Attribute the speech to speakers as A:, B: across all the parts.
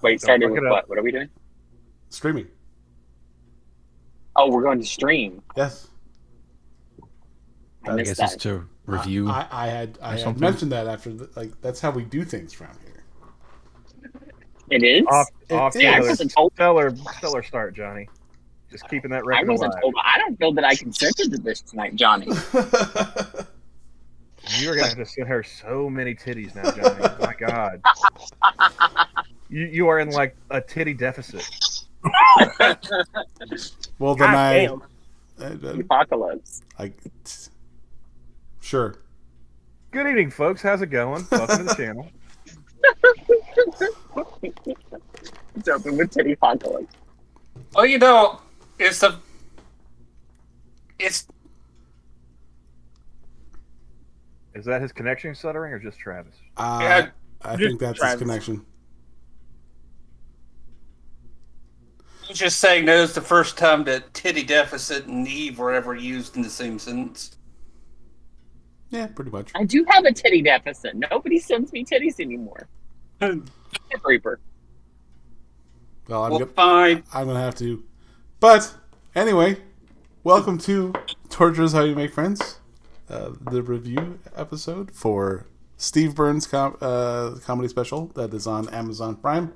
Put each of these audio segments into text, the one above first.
A: Wait, starting with what? What are we doing?
B: Streaming.
A: Oh, we're going to stream.
B: Yes.
A: I
C: I
A: missed
C: guess
A: that.
C: it's to review.
B: I had mentioned that after that's how we do things around here.
A: It is?
D: Off
B: It
D: to
A: I
B: is.
A: wasn't told.
D: stellar start, Johnny. Just keeping that
A: I
D: record
A: wasn't
D: alive.
A: told. I don't feel that I consented to this tonight, Johnny.
D: You're gonna have to send her so many titties now, Johnny. My God. You are in like a titty deficit.
B: Well, then
A: Apocalypse.
B: Sure.
D: Good evening, folks. How's it going? Welcome to the channel.
A: It's open with titty apocalypse.
E: Oh, you know, it's
D: Is that his connection stuttering or just Travis?
E: Yeah,
B: I think that's
E: Travis.
B: his connection.
E: I'm just saying that was the first time that titty deficit and Eve were ever used in the same sentence.
B: Yeah, pretty much.
A: I do have a titty deficit. Nobody sends me titties anymore. Reaper.
B: Well,
E: Fine.
B: I'm gonna have to. But anyway, welcome to Torture is How You Make Friends, the review episode for Steve Burns' comedy special that is on Amazon Prime.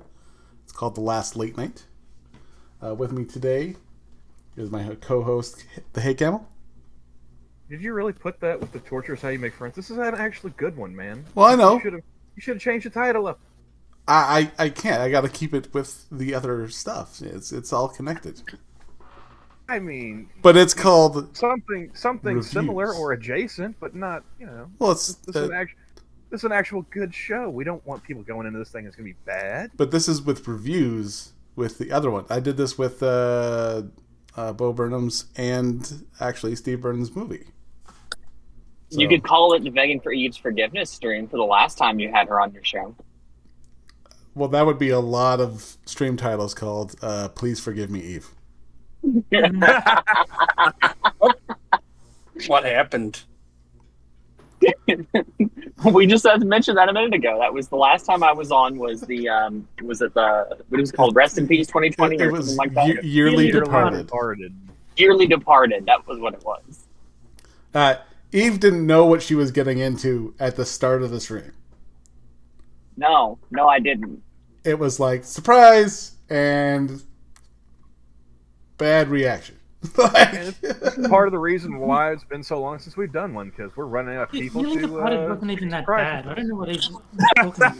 B: It's called The Last Late Night. With me today is my co-host, the Hey Camel.
D: Did you really put that with the Torture is How You Make Friends? This is an actually good one, man.
B: Well, I know.
D: You should have changed the title up.
B: I can't. I got to keep it with the other stuff. It's all connected.
D: I mean,
B: But it's called
D: something
B: Reviews.
D: similar or adjacent, but not, you know.
B: Well, it's
D: This is an actual good show. We don't want people going into this thing that's going to be bad.
B: but this is with reviews with the other one. I did this with Bo Burnham's and actually Steve Burns' movie. So,
A: You could call it the Begging for Eve's Forgiveness stream for the last time you had her on your show.
B: well, that would be a lot of stream titles called "Please Forgive Me, Eve."
E: What happened?
A: We just had to mention that a minute ago. That was the last time I was on. Was the was it the what was it called? Rest in Peace 2020
B: It
A: or
B: was
A: something like that.
B: Yearly
D: Dearly
B: Departed.
A: Yearly Departed. That was what it was.
B: Eve didn't know what she was getting into at the start of the stream.
A: No, I didn't.
B: It was like surprise and bad reaction.
D: And it's part of the reason why it's been so long since we've done one, because we're running out of people
F: Yearly
D: to.
F: Departed wasn't even that
D: surprise
F: bad. I don't know what they talking about.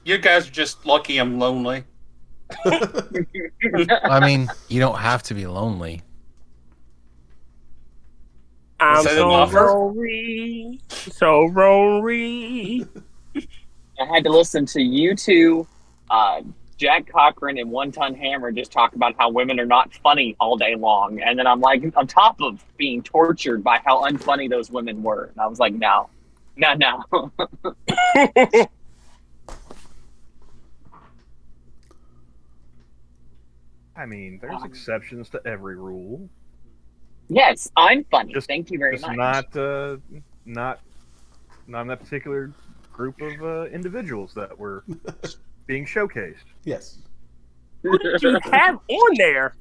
E: You guys are just lucky I'm lonely.
C: I mean, you don't have to be lonely.
G: I'm
E: Is that an
G: so
E: offer?
G: lonely, so lonely.
A: I had to listen to you two, Jack Cochran and One Ton Hammer just talk about how women are not funny all day long. And then I'm like, on top of being tortured by how unfunny those women were. And I was like, no.
D: I mean, there's exceptions to every rule.
A: Yes, I'm funny.
D: Just-
A: Thank you very
D: Just
A: much.
D: not in that particular group of individuals that were being showcased.
B: Yes.
G: Who did you have on there?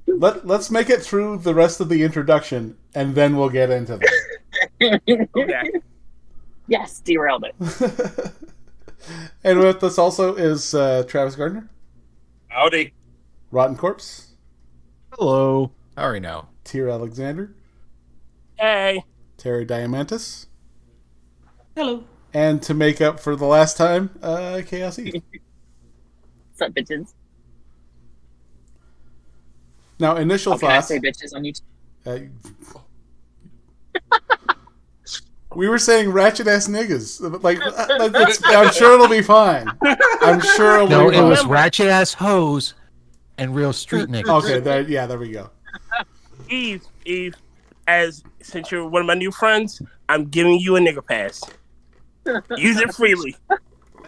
B: Let's make it through the rest of the introduction, and then we'll get into that.
G: Okay.
A: Yes, derailed it.
B: And with us also is Travis Gardner,
E: Howdy.
B: Rotten Corpse,
C: Hello. I already know.
B: Tyr Alexander,
G: Hey.
B: Terry Diamantis,
F: Hello.
B: and to make up for the last time, Chaos Eve.
A: What's up, bitches?
B: Now, initial
A: Can I
B: thoughts.
A: say bitches on YouTube?
B: We were saying ratchet ass niggas. Like, I'm sure it'll be fine. I'm sure it'll
C: No,
B: be
C: it
B: fine.
C: was ratchet ass hoes and real street niggas.
B: Okay, there we go.
G: Eve, since you're one of my new friends, I'm giving you a nigga pass. Use it freely.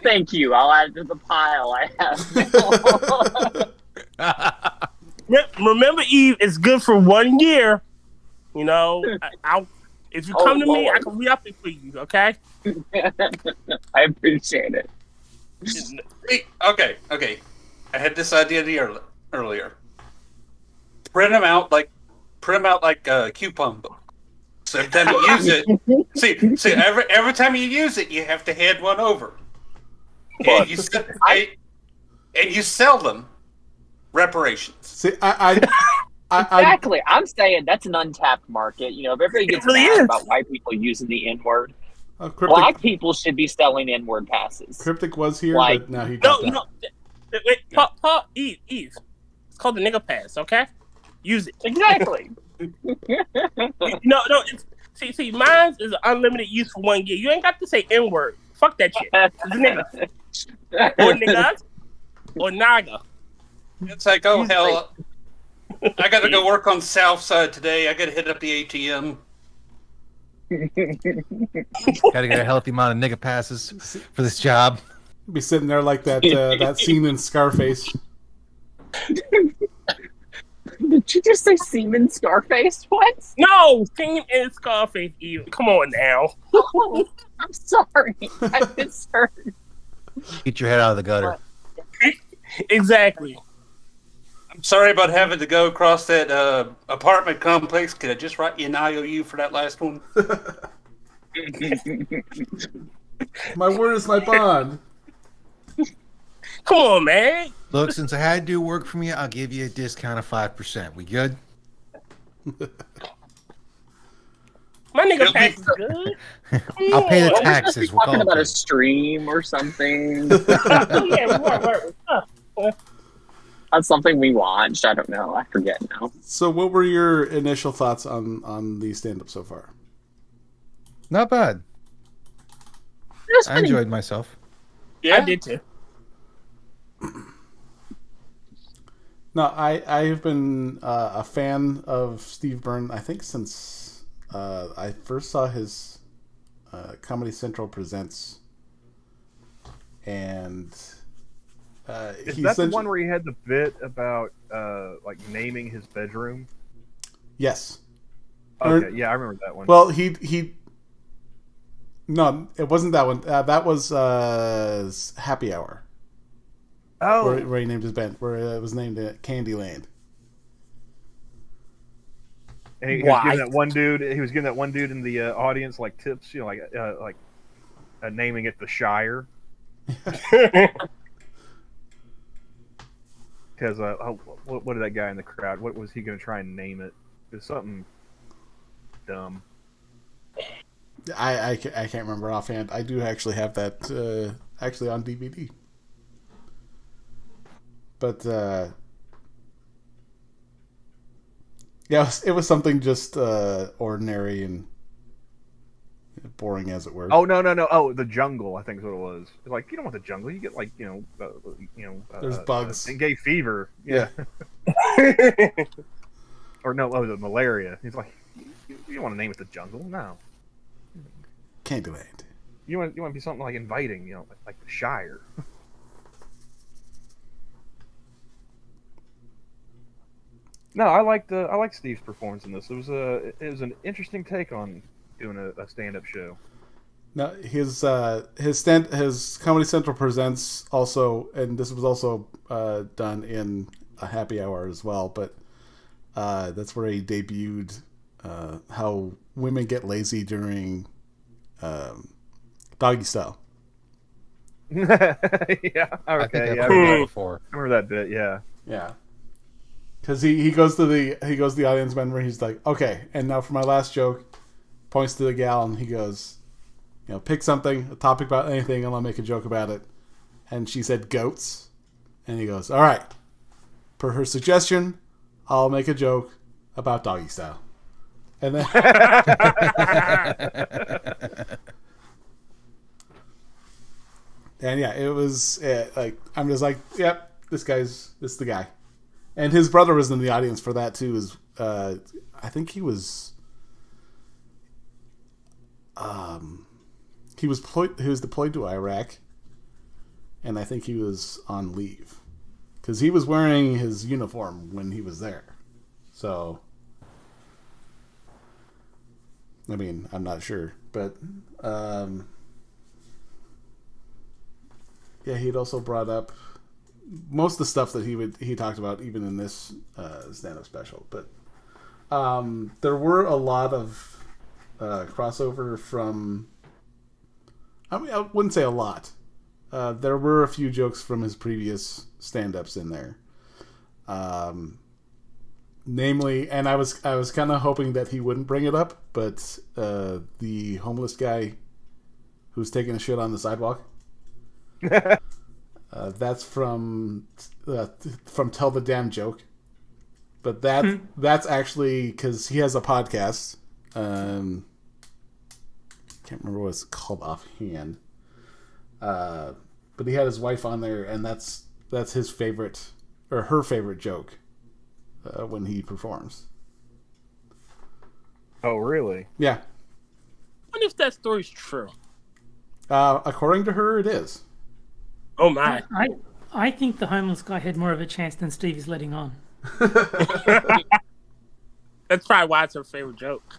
A: Thank you. I'll add it to the pile I have.
G: Remember, Eve, it's good for 1 year. You know, I'll if you come to me, I can re-up it for you, okay?
A: I appreciate it.
E: Okay. I had this idea earlier. Print them out like coupon book. So every time you use it, see, every time you use it, you have to hand one over, and you sell them reparations.
B: See,
A: Exactly. I'm saying that's an untapped market. You know, if everybody gets
G: really
A: mad
G: is.
A: about white people using the N word,
B: Cryptic,
A: black people should be selling N word passes.
B: Cryptic was here,
A: Like-
B: but now he
G: No,
B: dropped out.
G: wait, Paul, Eve. It's called the nigga pass, okay? Use it.
A: Exactly.
G: No, see, mine is unlimited use for 1 year. You ain't got to say N word. Fuck that shit. It's nigga. Or niggas. Or naga.
E: It's like, oh hell, I got to go work on South Side today. I got to hit up the ATM.
C: Gotta get a healthy amount of nigga passes for this job.
B: Be sitting there like that scene in Scarface.
A: Did you just say Seaman Scarface? What?
G: No, Team and Scarface. Eve. Come on now.
A: Oh, I'm sorry. I misheard.
C: Get your head out of the gutter.
G: Exactly.
E: I'm sorry about having to go across that apartment complex. Could I just write you an IOU for that last one?
B: My word is my bond.
G: Come on, man.
C: Look, since I had to do work from you, I'll give you a discount of 5%. We good?
G: My nigga pass is good.
C: I'll pay the
A: Well,
C: taxes. We'll
A: talking
C: call
A: about a
C: it.
A: stream or something.
G: Yeah,
A: That's something we watched. I don't know. I forget now.
B: So, what were your initial thoughts on the stand-up so far?
C: Not bad.
A: It was
C: I
A: funny.
C: enjoyed myself.
G: I did too.
B: No, I've been a fan of Steve Byrne, I think, since I first saw his Comedy Central Presents. And
D: Is that the one where he had the bit about like naming his bedroom?
B: Yes.
D: Okay, yeah, I remember that one.
B: Well, he no, it wasn't that one. That was Happy Hour.
D: Oh,
B: Where he named his band, where it was named Candyland.
D: and he was giving that one dude. He was giving that one dude in the audience like tips, you know, like naming it the Shire. Because what did that guy in the crowd? What was he going to try and name it? It was something dumb.
B: I can't remember offhand. I do actually have that actually on DVD. But yeah, it was something just ordinary and boring, as it were.
D: Oh no! Oh, the jungle. I think is what it was. Like, you don't want the jungle. You get like
B: There's bugs.
D: dengue fever. Yeah. Or no, the malaria. He's like, you don't want to name it the jungle. No.
B: Candyland.
D: You want to be something like inviting. You know, like the Shire. No, I liked Steve's performance in this. It was an interesting take on doing a stand-up show.
B: No, his Comedy Central Presents also, and this was also done in a Happy Hour as well. But that's where he debuted how women get lazy during doggy style.
D: Yeah.
C: I think
D: Okay.
C: I've
D: Yeah.
C: heard that before.
D: I remember that bit. Yeah.
B: Yeah. Because he goes to the audience member. He's like, okay, and now for my last joke, points to the gal and he goes, you know, pick something, a topic about anything, and I'll make a joke about it. And she said goats, and he goes, all right, per her suggestion, I'll make a joke about doggy style. And then and yeah, it was like, I'm just like, yep, this is the guy. And his brother was in the audience for that too. I think he was deployed to Iraq, and I think he was on leave because he was wearing his uniform when he was there. So, I mean, I'm not sure, but Yeah, he'd also brought up most of the stuff that he talked about even in this stand-up special. But there were a lot of crossover from... I mean, I wouldn't say a lot. There were a few jokes from his previous stand-ups in there. Namely, and I was kind of hoping that he wouldn't bring it up, but the homeless guy who's taking a shit on the sidewalk. That's from Tell the Damn Joke. But that's actually because he has a podcast. Can't remember what it's called offhand. But he had his wife on there, and that's his favorite or her favorite joke when he performs.
D: Oh, really?
B: Yeah.
G: I wonder if that story's true.
B: According to her, it is.
G: Oh my!
F: I think the homeless guy had more of a chance than Steve is letting on.
G: That's probably why it's her favorite joke.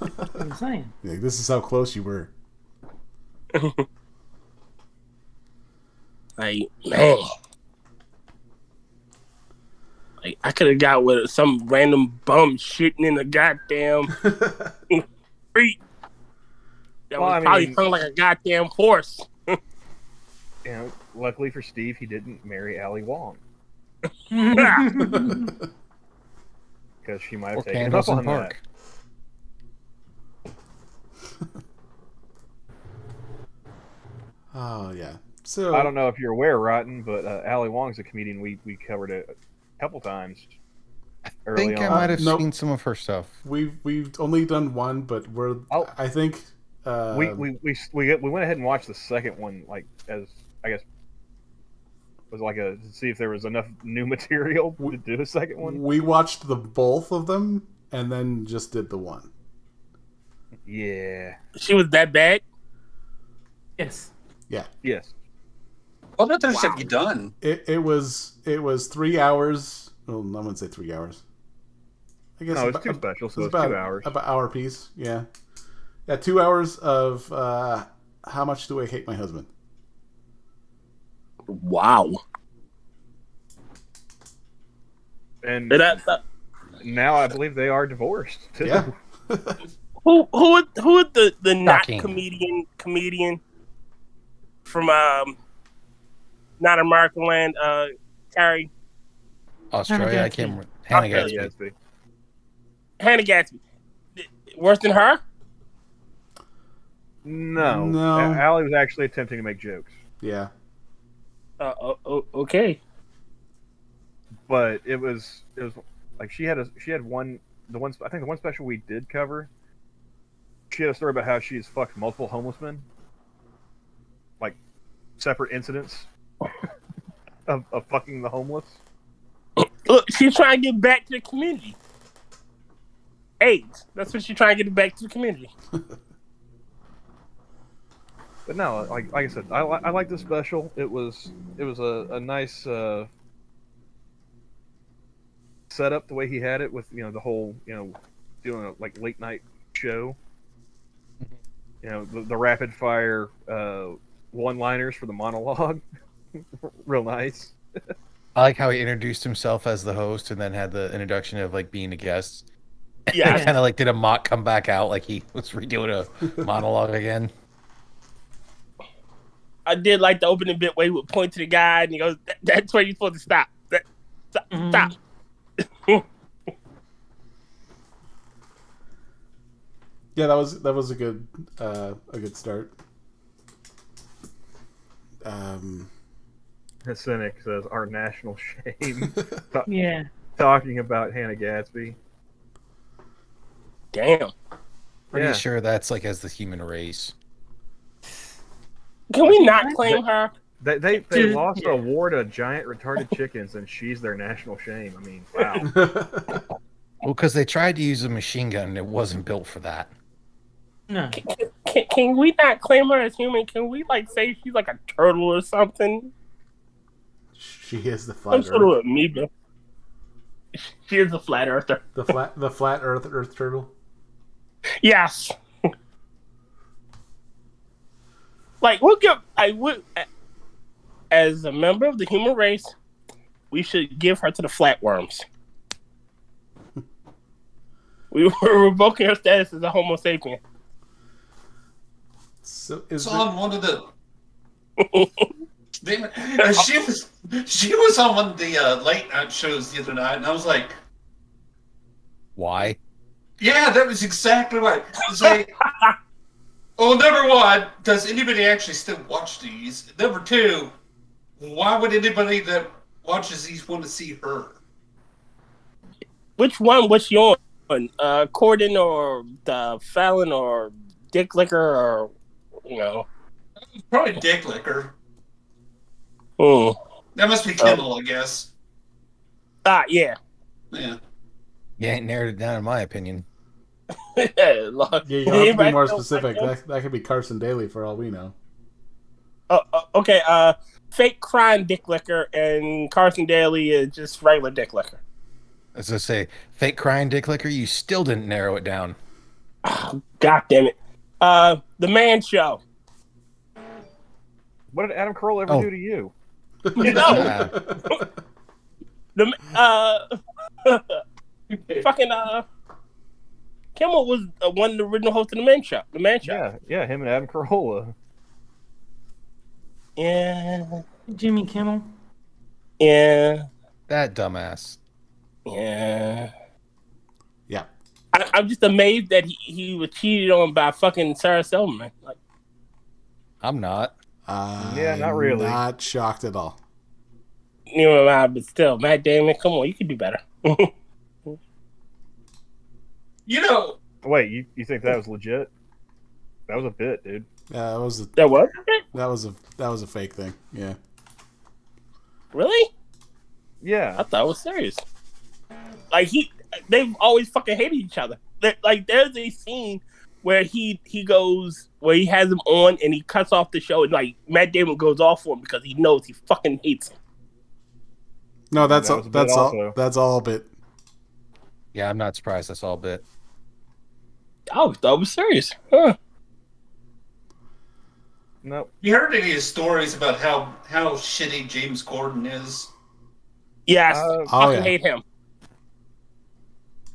F: That's what I'm saying.
B: Yeah, this is how close you were.
G: Like, man. Like, I could have got with some random bum shitting in the goddamn street. That was probably hung like a goddamn horse.
D: You know, luckily for Steve, he didn't marry Ali Wong. Because she might have taken him up on that.
B: Oh, yeah. So
D: I don't know if you're aware, Rotten, but Ali Wong's a comedian we covered a couple times.
C: I think I might have seen some of her stuff.
B: We've only done one, but I think
D: we went ahead and watched the second one, like, as I guess was like to see if there was enough new material to do a second one.
B: We watched both of them and then just did the one.
D: Yeah.
G: She was that bad?
F: Yes.
B: Yeah.
D: Yes.
E: What others have you done?
B: It was 3 hours. Well, I wouldn't say 3 hours. I guess
D: no, it's two specials, so it's
B: about
D: 2 hours.
B: About hour piece, yeah. Yeah, 2 hours of How Much Do I Hate My Husband?
G: Wow.
D: And now I believe they are divorced too.
B: Yeah.
G: Who is the not
C: Shocking.
G: comedian from not American Land? Carrie.
C: Australia, I can't remember. Hannah Gadsby.
D: Gadsby.
G: Hannah Gadsby. Worse than her?
D: No. Ali was actually attempting to make jokes.
B: Yeah.
G: Okay.
D: But it was like she had one I think the one special we did cover. She had a story about how she's fucked multiple homeless men, like separate incidents of fucking the homeless.
G: Look, she's trying to get back to the community. AIDS. That's what she's trying to get back to the community.
D: But no, like I said, I like this special. It was a nice setup the way he had it with the whole doing a like late night show. The rapid fire one-liners for the monologue. Real nice.
C: I like how he introduced himself as the host and then had the introduction of like being a guest.
G: Yeah.
C: Kind of like did a mock come back out like he was redoing a monologue again.
G: I did like the opening bit where he would point to the guy and he goes, "That's where you're supposed to stop. Stop."
B: Yeah, that was a good start.
D: The cynic says our national shame.
F: Yeah.
D: Talking about Hannah Gadsby.
G: Damn.
C: Pretty sure that's like as the human race.
G: Can we not claim her?
D: They lost a war to giant retarded chickens, and she's their national shame. I mean, wow.
C: Well, because they tried to use a machine gun and it wasn't built for that.
F: No.
G: Can we not claim her as human? Can we like say she's like a turtle or something?
B: She is the flat
G: Some sort of amoeba. She is a flat earther.
B: The flat earth turtle.
G: Yes. Like we'll give as a member of the human race, we should give her to the flatworms. We were revoking her status as a Homo sapien.
B: So
E: It's on one of the. She was on one of the late night shows the other night, and I was like,
C: Why?
E: "Yeah, that was exactly right." It's like, oh, number one, does anybody actually still watch these? Number two, why would anybody that watches these want to see her?
G: Which one was she on? Corden or the Fallon or Dick Licker or
E: Probably Dick Licker.
G: Hmm.
E: That must be Camel, I guess.
G: Yeah.
E: Yeah.
C: You ain't narrowed it down, in my opinion.
B: Yeah, you have to be more specific. That could be Carson Daly for all we know.
G: Okay. Fake crime Dick Licker and Carson Daly is just regular Dick Licker.
C: As I say, fake crying Dick Licker, you still didn't narrow it down.
G: Oh, God damn it. The Man Show.
D: What did Adam Carolla ever do to you?
G: Fucking Kimmel was one of the original hosts of the Man Show. The Man Show.
D: Yeah, him and Adam Carolla.
G: Yeah.
F: Jimmy Kimmel.
G: Yeah.
C: That dumbass.
G: Yeah.
B: Yeah.
G: I'm just amazed that he was cheated on by fucking Sarah Silverman. Like,
C: I'm not.
D: Yeah, not really.
B: Not shocked at all.
G: But still, Matt Damon, come on, you can do better.
D: Wait, you think that was legit? That was a bit, dude.
B: That was a fake thing. Yeah.
G: Really?
D: Yeah.
G: I thought it was serious. Like they've always fucking hated each other. Like there's a scene where he has him on and he cuts off the show and like Matt Damon goes off for him because he knows he fucking hates him.
B: No, that's all a bit.
C: Yeah, I'm not surprised. That's all a bit.
G: I thought it was serious. Huh.
D: Nope.
E: You heard any of his stories about how shitty James Corden is?
G: Yes. Hate him.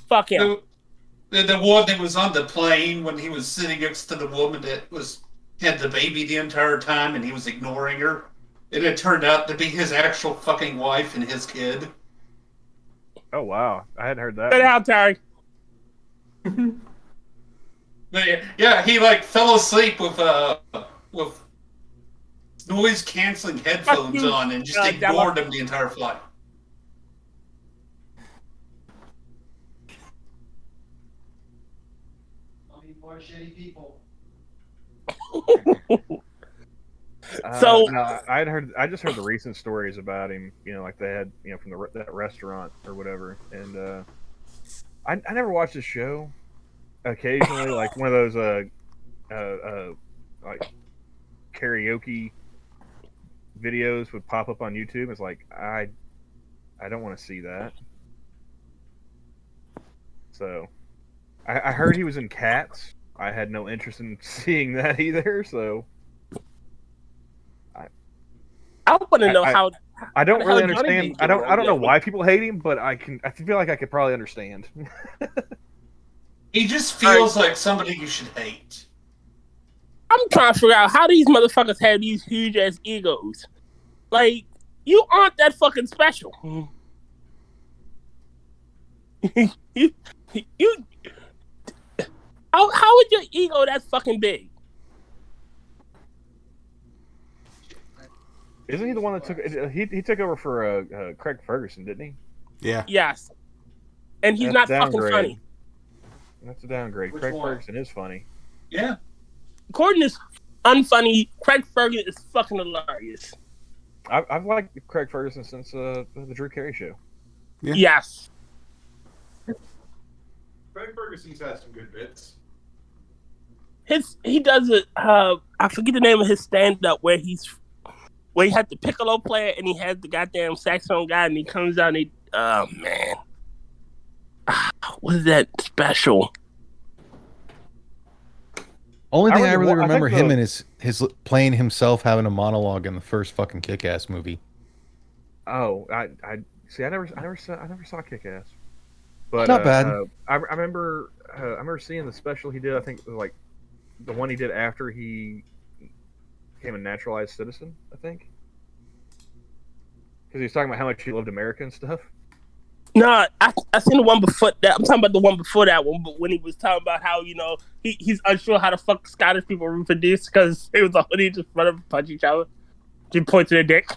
G: Fuck him.
E: The one that was on the plane when he was sitting next to the woman that had the baby the entire time and he was ignoring her. And it turned out to be his actual fucking wife and his kid.
D: Oh, wow. I hadn't heard that.
G: Get out, Terry.
E: Yeah, he fell asleep with noise canceling headphones on and just ignored him the entire flight.
H: More shitty people.
G: So
D: no, I just heard the recent stories about him. Like they had, from that restaurant or whatever. And I never watched the show. Occasionally, like one of those like karaoke videos would pop up on YouTube. It's like I don't want to see that. So I heard he was in Cats. I had no interest in seeing that either. So
G: I want to know how.
D: I don't really understand. I don't know why people hate him, but I feel like I could probably understand.
E: He just feels like somebody you should hate.
G: I'm trying to figure out how these motherfuckers have these huge ass egos. Like, you aren't that fucking special. How is your ego that fucking big?
D: Isn't he the one that took? He took over for Craig Ferguson, didn't he?
B: Yeah.
G: Yes. And he's not fucking funny.
D: That's a downgrade. Craig Ferguson is funny.
E: Yeah.
G: Corden is unfunny. Craig Ferguson is fucking hilarious.
D: I've liked Craig Ferguson since the Drew Carey show.
B: Yeah.
G: Yes.
H: Craig Ferguson's had some good bits.
G: He does it. I forget the name of his stand up where he had the piccolo player and he has the goddamn saxophone guy and he comes out and he man. What is that special?
C: Only thing I really
D: I think
C: remember him
D: the-
C: in is his playing himself having a monologue in the first fucking Kick-Ass movie.
D: Oh, I see. I never saw Kick-Ass. But
C: Not bad.
D: I remember seeing the special he did. I think it was like the one he did after he became a naturalized citizen. I think because he was talking about how much he loved America and stuff.
G: No, I seen the one before that. I'm talking about the one before that one, but when he was talking about how he's unsure how the fuck Scottish people reproduce because it was all they just run up and punch each other. He point to their dick.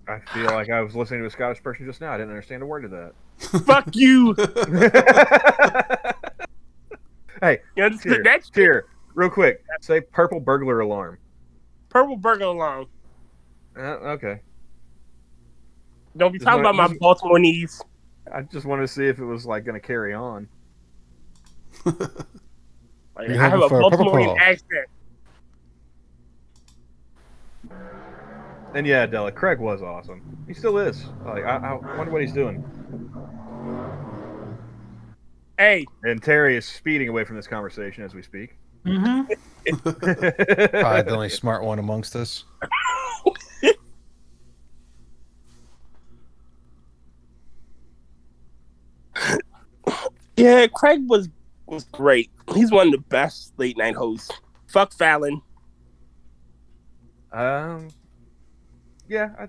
D: I feel like I was listening to a Scottish person just now. I didn't understand a word of that.
G: Fuck you.
D: Hey,
G: You understand that shit?
D: here, real quick. Say purple burglar alarm.
G: Purple burger alarm.
D: Okay.
G: Don't be
D: Just
G: talking about my
D: just-
G: Baltimore knees.
D: I just wanted to see if it was like going to carry on.
G: Like,
C: You
G: I have a
C: for a purple
G: Baltimorean
C: paw.
G: accent.
D: And yeah, Della, Craig was awesome. He still is. Like, I wonder what he's doing.
G: Hey,
D: And Terry is speeding away from this conversation as we speak.
F: Mm-hmm.
C: Probably the only smart one amongst us.
G: yeah, Craig was great. He's one of the best late night hosts. Fuck Fallon.
D: Yeah,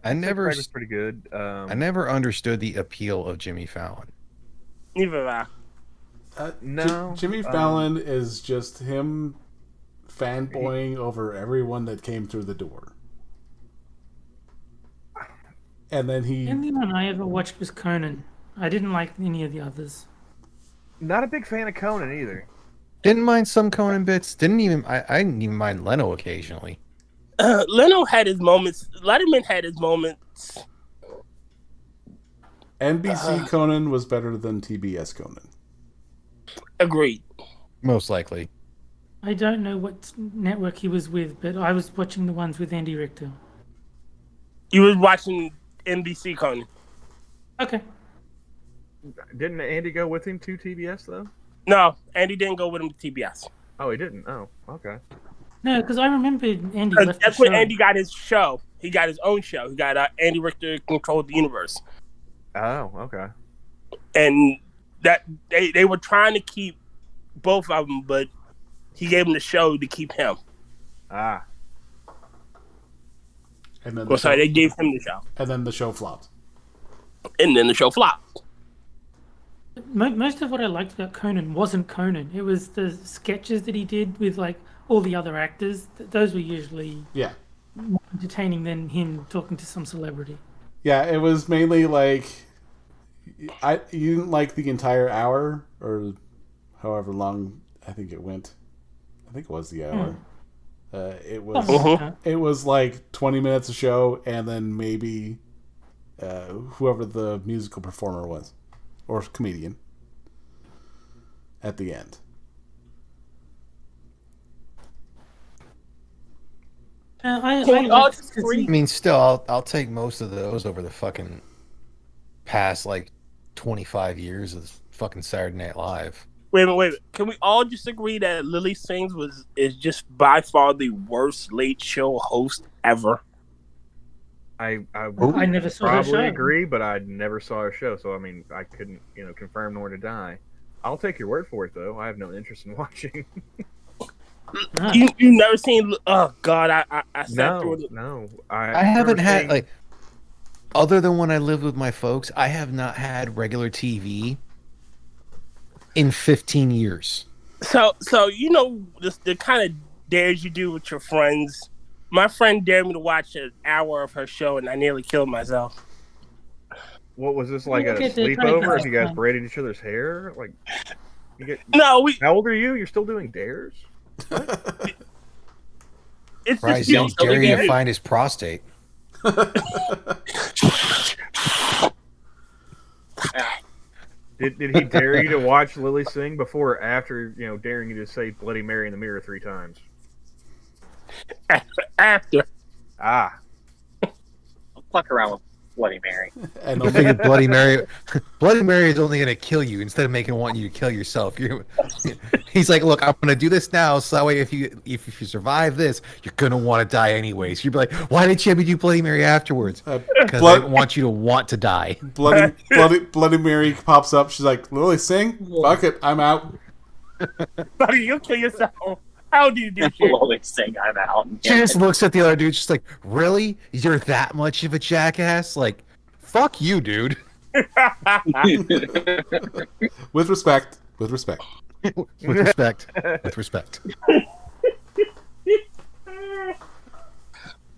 C: I never
D: Craig was pretty good.
C: I never understood the appeal of Jimmy Fallon.
G: Neither have I.
D: No,
B: Jimmy Fallon is just him fanboying over everyone that came through the door. And then
F: The only one I ever watched was Conan. I didn't like any of the others.
D: not a big fan of Conan either.
C: Didn't mind some Conan bits. I didn't even mind Leno occasionally.
G: Leno had his moments. Letterman had his moments.
B: NBC Conan was better than TBS Conan.
G: Agreed.
C: Most likely.
F: I don't know what network he was with, but I was watching the ones with Andy Richter.
G: You was watching NBC Conan.
F: Okay.
D: Didn't Andy go with him to TBS though?
G: No, Andy didn't go with him to TBS.
D: Oh, he didn't. Oh, okay.
F: No, because I remember Andy left
G: That's
F: the
G: when
F: show.
G: Andy got his show. He got his own show. He got Andy Richter Controlled the Universe.
D: Oh, okay.
G: And that they were trying to keep both of them, but he gave him the show to keep him.
D: Ah,
B: And then
G: Well, sorry, they gave him the show.
B: and then the show flopped.
G: And then the show flopped.
F: Most of what I liked about Conan wasn't Conan. It was the sketches that he did with like all the other actors. Those were usually
B: Yeah.
F: more entertaining than him talking to some celebrity.
B: Yeah, it was mainly like you didn't like the entire hour or however long I think it went. I think it was the hour. It was
F: Something like that.
B: it was like 20 minutes a show and then maybe whoever the musical performer was or comedian at the end.
F: I
G: Can we all
F: liked
G: just
F: to
G: agree?
F: see-
C: I mean, still, I'll take most of those over the fucking past like 25 years of fucking Saturday Night Live.
G: Wait a minute. Can we all just agree that Lily Sings is just by far the worst late show host ever?
D: I
F: I never saw her
D: probably
F: show.
D: agree, but I never saw her show, so I mean, I couldn't, confirm nor deny. I'll take your word for it, though. I have no interest in watching.
F: No.
G: You never seen? Oh God, I sat through it.
D: No.
C: I haven't had like, other than when I lived with my folks, I have not had regular TV in 15 years.
G: So the kind of dares you do with your friends. My friend dared me to watch an hour of her show, and I nearly killed myself.
D: What was this like
F: We'll
D: a
F: get there,
D: sleepover?
F: Craig.
D: If you guys braided each other's hair, like
G: No,
D: How old are you? You're still doing dares?
G: it's
C: Bryce
G: just you.
C: yells, dare you to find his prostate.
D: Did he dare you to watch Lily sing before or after, daring you to say Bloody Mary in the mirror 3 times?
G: After.
D: Ah.
A: I'll fuck around with Bloody Mary.
B: And
C: I figured Bloody Mary, Bloody Mary is only going to kill you instead of wanting you to kill yourself. He's like, look, I'm going to do this now, so that way if you survive this, you're going to want to die anyways. You'd be like, why did you have me do Bloody Mary afterwards? Because I didn't want you to want to die.
B: Bloody Mary pops up. She's like, Lily, sing? Fuck it, I'm out.
G: Buddy, you'll kill yourself. How do you do shit?
A: Slowly sing, I'm out.
C: She just looks at the other dude, just like, really? You're that much of a jackass? Like, fuck you, dude.
B: With respect. With respect.
C: With respect. With respect.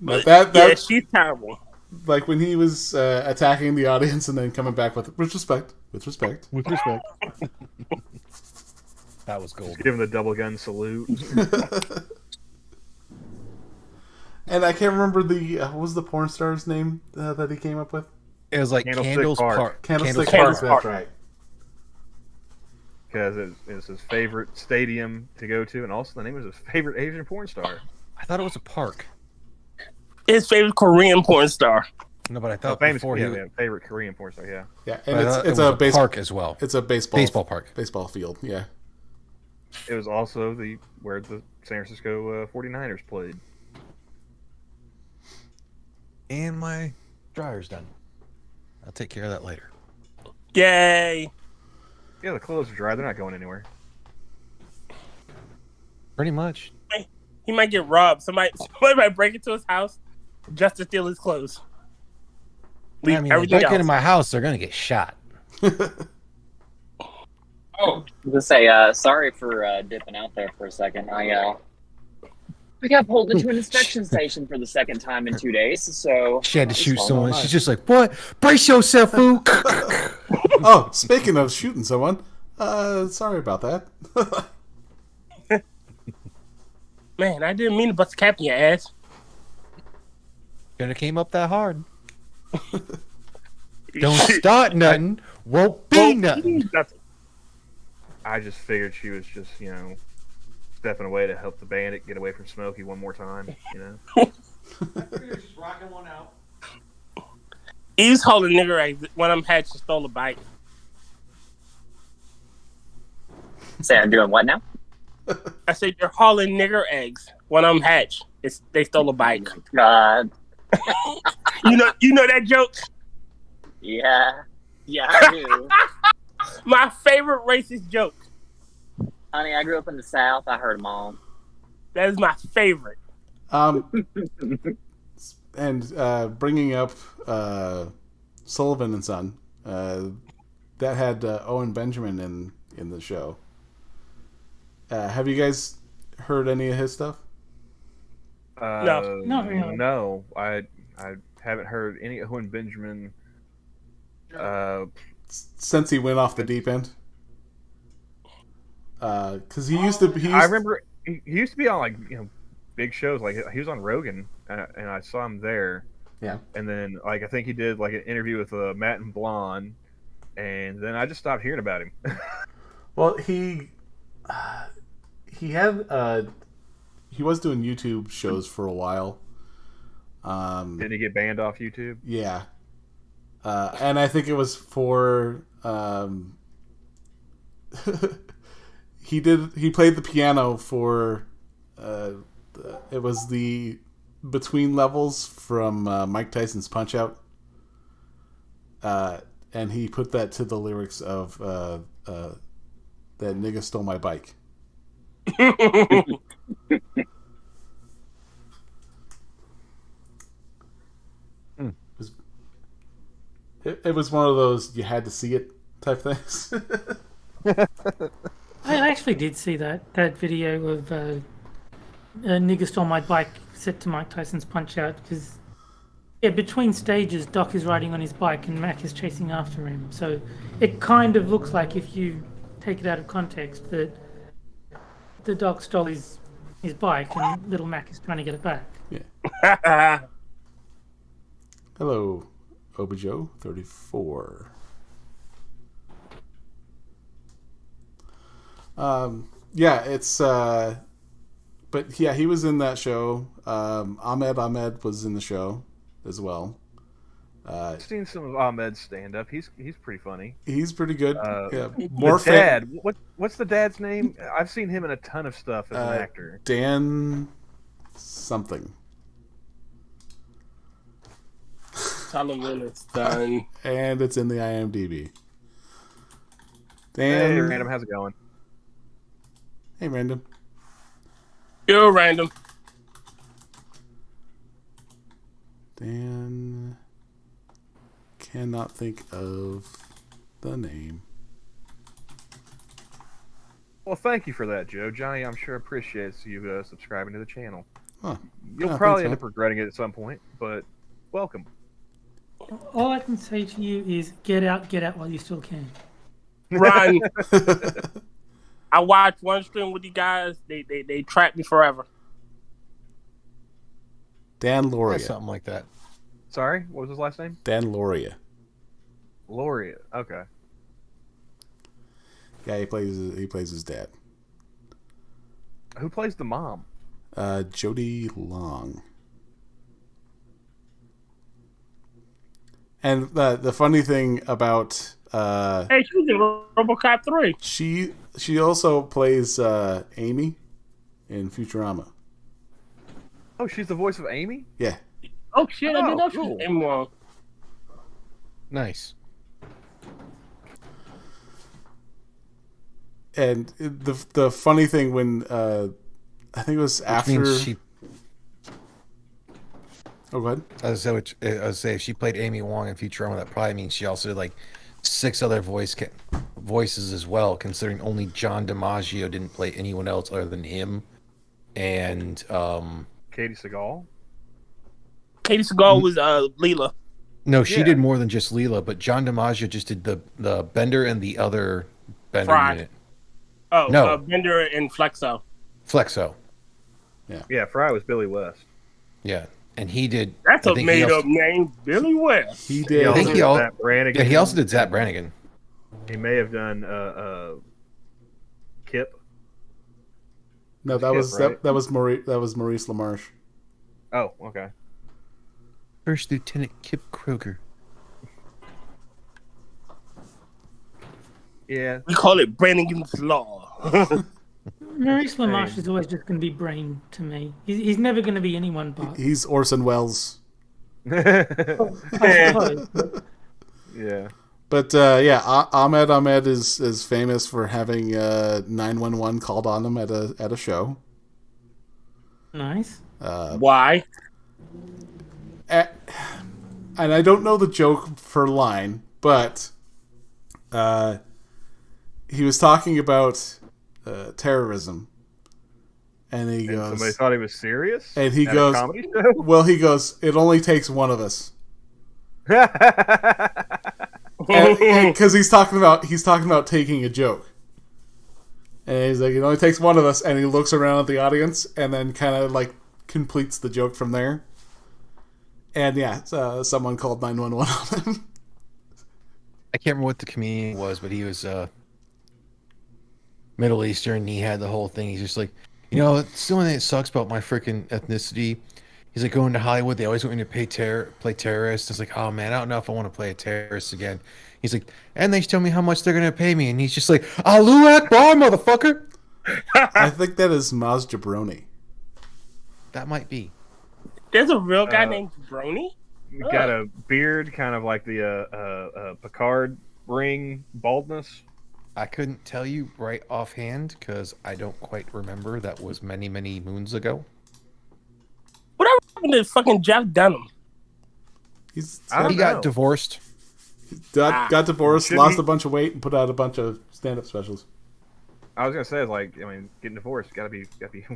G: Yeah, she's terrible.
B: Like when he was attacking the audience and then coming back with respect. With respect.
C: With respect. That was gold.
D: Just give him the double gun salute.
B: And I can't remember what was the porn star's name that he came up with?
C: It was like
D: Candlestick Park.
B: Candlestick
G: Park.
B: Park. That's right.
D: Because it's his favorite stadium to go to, and also the name of his favorite Asian porn star.
C: I thought it was a park.
G: His favorite Korean porn star.
C: No, but I thought
D: Famous,
C: before
D: favorite Korean porn star. Yeah.
B: Yeah, and
C: it's a park as well.
B: It's a baseball
C: park.
B: Baseball field. Yeah.
D: It was also where the San Francisco 49ers played.
C: And my dryer's done. I'll take care of that later.
G: Yay!
D: Yeah, the clothes are dry. They're not going anywhere.
C: Pretty much.
G: He might get robbed. Somebody might break into his house just to steal his clothes. Leave
C: I mean, they
G: everything
C: break
G: else.
C: into my house, they're gonna get shot.
A: Oh, to say, sorry for dipping out there for a second. I got pulled into an inspection station for the second time in 2 days, so
C: She had to shoot someone. She's just like, "What? Brace yourself, fool!"
B: Oh, speaking of shooting someone, sorry about that.
G: Man, I didn't mean to bust a cap in your ass.
C: Gonna came up that hard. Don't start nothing. Won't be nothing.
D: I just figured she was just, stepping away to help the bandit get away from Smokey one more time,
H: You're just rocking one out.
G: He was holding nigger eggs. One of them had to stole a bike.
A: say I'm doing what now?
G: I said you're hauling nigger eggs. One of them hatch. They stole a bike.
A: God.
G: You know that joke?
A: Yeah, I do.
G: My favorite racist joke.
A: Honey, I grew up in the South. I heard them all.
G: That is my favorite.
B: And bringing up Sullivan and Son, that had Owen Benjamin in the show. Have you guys heard any of his stuff?
G: No.
F: Not really.
D: No, I haven't heard any Owen Benjamin.
B: Since he went off the deep end. Because he used to.
D: I remember he used to be on big shows. Like he was on Rogan, and I saw him there.
B: Yeah.
D: And then I think he did an interview with Matt and Blonde, and then I just stopped hearing about him.
B: Well, he had he was doing YouTube shows for a while.
D: Didn't he get banned off YouTube?
B: Yeah. And I think it was for he played the piano for it was the between levels from Mike Tyson's Punch Out, and he put that to the lyrics of that nigga stole my bike. It was one of those you had to see it type things.
F: I actually did see that video of a nigga stole my bike set to Mike Tyson's Punch Out, because between stages Doc is riding on his bike and Mac is chasing after him, so it kind of looks like, if you take it out of context, that the Doc stole his bike and little Mac is trying to get it back.
B: Yeah. Hello, Obajo 34. Yeah, it's but yeah, he was in that show. Ahmed was in the show as well.
D: I've seen some of Ahmed's stand up. He's pretty funny.
B: He's pretty good. Yeah,
D: The
B: more
D: dad. What's the dad's name? I've seen him in a ton of stuff as an actor.
B: Dan something.
G: Tell him when it's done.
B: And it's in the IMDb.
D: Hey,
B: Dan.
D: Random, how's it going?
B: Hey, Random.
G: You're random.
B: Dan. Cannot think of the name.
D: Well, thank you for that, Joe. Johnny, I'm sure appreciates you subscribing to the channel.
B: Huh.
D: You'll
B: Yeah,
D: probably
B: thanks,
D: end up regretting it at some point, but welcome.
F: All I can say to you is get out while you still can.
G: Run. I watched one stream with you guys. They trapped me forever.
B: Dan
C: Or
B: Loria.
C: something like that.
D: Sorry, what was his last name?
B: Dan Loria.
D: Loria. Okay.
B: Yeah, he plays his dad.
D: Who plays the mom?
B: Jody Long. And the funny thing about
G: Hey, she was in RoboCop 3.
B: she also plays Amy in Futurama.
D: Oh, she's the voice of Amy?
B: Yeah.
G: Oh shit! I didn't know she
D: cool.
G: was in one.
C: Nice.
B: And the funny thing when I think it was
C: Which
B: after
C: means she.
B: Oh, go ahead.
C: I was say if she played Amy Wong in Futurama, that probably means she also did like 6 other voices as well. Considering only John DiMaggio didn't play anyone else other than him, and
D: Katie Seagal?
G: Katie Seagal was Leela.
C: no, she
D: Yeah.
C: did more than just Leela. But John DiMaggio just did the Bender and the other Bender
G: Fry.
C: unit.
G: Oh,
C: No.
G: Bender and Flexo.
C: Flexo.
D: Yeah, Fry was Billy West.
C: Yeah, and he did.
G: That's
C: I
G: a
C: think he
G: made
C: also-
G: up name, Billy West.
B: He
D: He
B: did.
C: I think
D: also
C: he
D: did
C: al-
D: Zap Brannigan.
C: Yeah, he also did Zap Brannigan.
D: He may have done Kip.
B: No, that
D: Kip,
B: was
D: right?
B: that was Maurice LaMarche.
D: Oh, okay.
C: First Lieutenant Kip Kroger.
D: Yeah.
G: We call it Brannigan's Law.
F: Maurice LaMarche is always just going to be Brain to me. He's never going to be anyone but.
B: He's Orson Welles.
F: I suppose.
D: Yeah.
B: But yeah, Ahmed is famous for having 911 called on him at a show.
F: Nice.
G: Why?
B: And I don't know the joke per line, but he was talking about terrorism, and he
D: And
B: goes,
D: somebody thought he was serious?
B: and he
D: At
B: goes,
D: a comedy show?
B: well, he goes, it only takes one of us, because he's talking about taking a joke, and he's like, it only takes one of us, and he looks around at the audience, and then kind of like completes the joke from there. And yeah, someone called 911 on him.
C: I can't remember what the comedian was, but he was Middle Eastern. He had the whole thing. He's just like, it's the only thing that sucks about my freaking ethnicity. He's like, going to Hollywood, they always want me to play terrorist. It's like, oh man, I don't know if I want to play a terrorist again. He's like, and they tell me how much they're gonna pay me, and he's just like, Allahu Akbar, motherfucker.
B: I think that is Maz Jabroni.
C: That might be.
G: There's a real guy named Brony?
D: Got a beard, kind of like the Picard ring baldness.
C: I couldn't tell you right offhand because I don't quite remember. That was many, many moons ago.
G: Whatever happened to fucking Jeff Dunham?
D: I
C: He
D: don't
C: got
D: know.
C: divorced.
B: Got divorced,
D: Should
B: lost
D: he-
B: a bunch of weight, and put out a bunch of stand-up specials.
D: I was gonna say, getting divorced, gotta be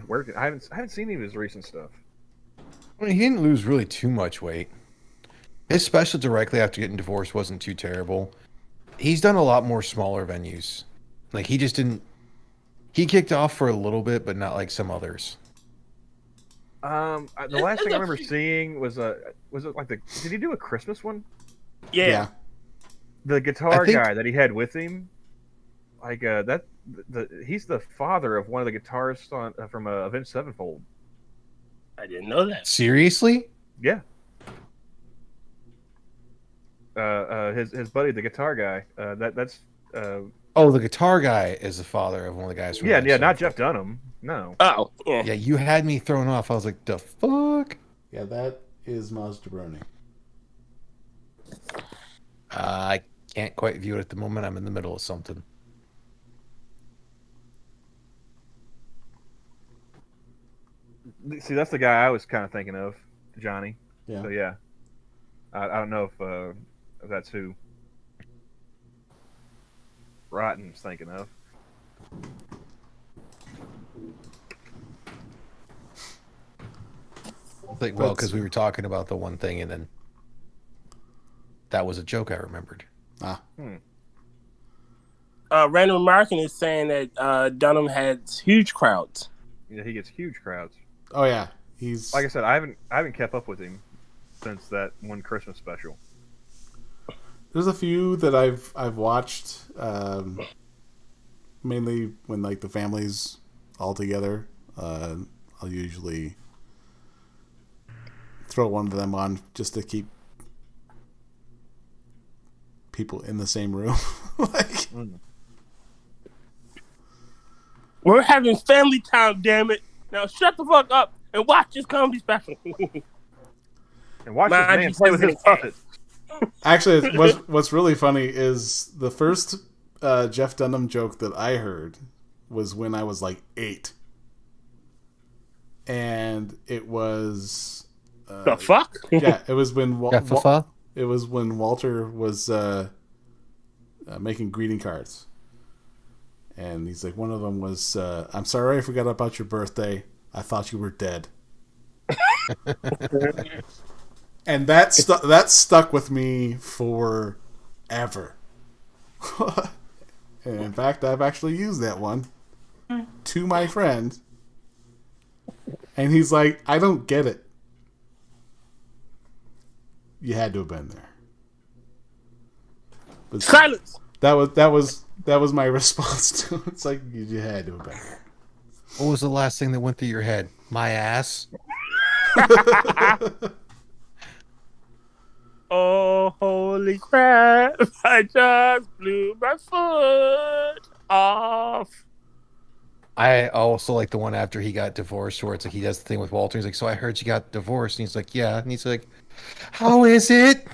D: working. I haven't seen any of his recent stuff.
C: I mean, he didn't lose really too much weight. His special directly after getting divorced wasn't too terrible. He's done a lot more smaller venues. Like, he just didn't... He kicked off for a little bit, but not like some others.
D: The last thing I remember seeing was it like did he do a Christmas one?
G: Yeah.
D: The guitar
C: I think-
D: guy that he had with him, he's the father of one of the guitarists from Avenged Sevenfold.
G: I didn't know that.
C: Seriously?
D: Yeah. his buddy, the guitar guy. That's
C: Oh, the guitar guy is the father of one of the guys from
D: yeah,
C: that
D: yeah,
C: show.
D: not Jeff Dunham. No.
G: Oh, yeah.
C: Yeah, you had me thrown off. I was like, the fuck?
B: Yeah, that is Maz Jabroni.
C: I can't quite view it at the moment. I'm in the middle of something.
D: See, that's the guy I was kind of thinking of, Johnny.
B: Yeah.
D: So yeah, I don't know if that's who Rotten's thinking of.
C: Like, well, because we were talking about the one thing, and then that was a joke I remembered.
G: Random American is saying that Dunham has huge crowds.
D: Yeah, he gets huge crowds.
B: Oh yeah, he's
D: Like I said, I haven't kept up with him since that one Christmas special.
B: There's a few that I've watched, mainly when like the family's all together. I'll usually throw one of them on just to keep people in the same room. Like,
G: We're having family time, damn it. Now shut the fuck up and watch this comedy special.
D: And watch
G: Man,
D: this man
G: he
D: play with
G: says
D: his
G: it.
D: puppets.
B: actually, what's really funny is the first Jeff Dunham joke that I heard was when I was like 8, and it was
G: The fuck?
B: yeah, it was when
C: Yeah,
B: it was when Walter was making greeting cards. And he's like, one of them was, I'm sorry I forgot about your birthday. I thought you were dead. And that stuck with me forever. And in fact, I've actually used that one to my friend. And he's like, I don't get it. You had to have been there. But
G: Silence.
B: that was my response to it. It's like, you had to have been there.
C: What was the last thing that went through your head? My ass?
G: Oh, holy crap. I just blew my foot off.
C: I also like the one after he got divorced where it's like he does the thing with Walter. He's like, so I heard you got divorced. And he's like, yeah. And he's like, how is it?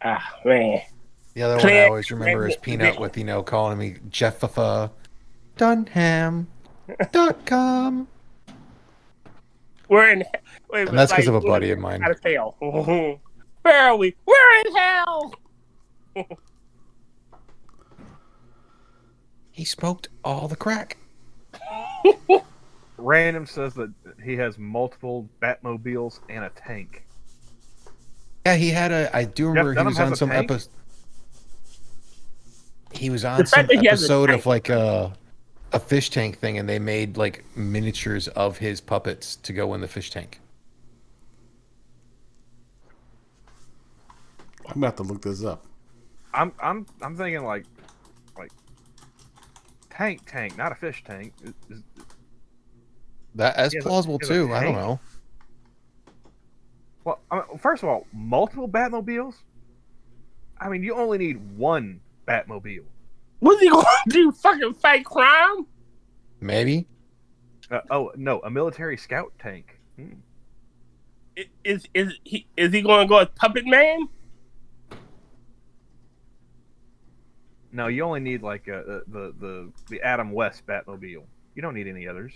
G: Ah, man.
C: The other one I always remember is Peanut with, calling me Dunham.com.
G: We're in. Wait,
C: And that's because of a buddy of mine.
G: Out of hell. Where are we? We're in hell.
C: He smoked all the crack.
D: Random says that he has multiple Batmobiles and a tank.
C: Yeah, he had I do remember he was on some episode. He was on some episode of like a fish tank thing, and they made like miniatures of his puppets to go in the fish tank.
B: I'm about to look this up.
D: I'm thinking like tank, not a fish tank.
C: That's plausible too. I don't know.
D: Well, first of all, multiple Batmobiles? I mean, you only need one Batmobile.
G: What's he going to do? Fucking fight crime?
C: Maybe.
D: Oh no, a military scout tank.
G: Is he going to go as Puppet Man?
D: No, you only need like the Adam West Batmobile. You don't need any others.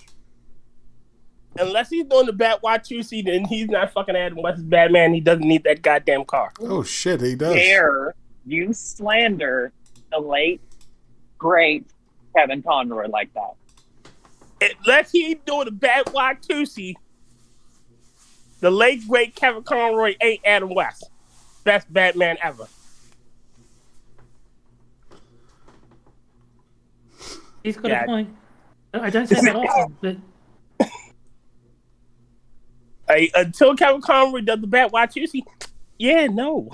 G: Unless he's doing the Bat-Watusi, then he's not fucking Adam West's Batman. He doesn't need that goddamn car.
B: Oh shit, he does.
A: Dare you slander the late great Kevin Conroy like that?
G: Unless he's doing the Bat-Watusi, the late great Kevin Conroy ain't Adam West. Best Batman ever.
F: He's got a point. I don't say that often, but
G: Until Kevin Conroy does the Bat-Watusi, yeah, no.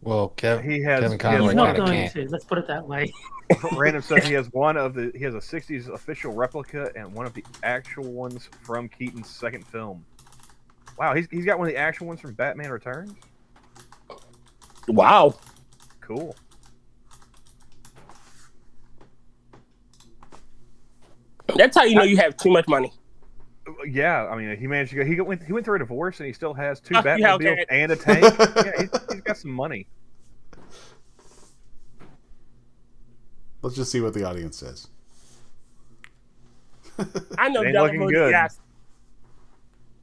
C: Well,
D: He has-
C: Kevin
D: he
C: Conroy
D: has
F: He's not
C: kind of
F: going
C: can't.
F: to. Let's put it that way.
D: Random says he has he has a '60s official replica and one of the actual ones from Keaton's second film. Wow, he's got one of the actual ones from Batman Returns.
G: Wow.
D: Cool.
G: That's how you know you have too much money.
D: Yeah, I mean, he managed to go. He went through a divorce and he still has 2
G: Fuck you,
D: Batmobiles
G: Hellcat.
D: and a tank. Yeah, he's got some money.
B: Let's just see what the audience says.
G: I know
D: It ain't
G: Della
D: looking
G: voted
D: good.
G: yes.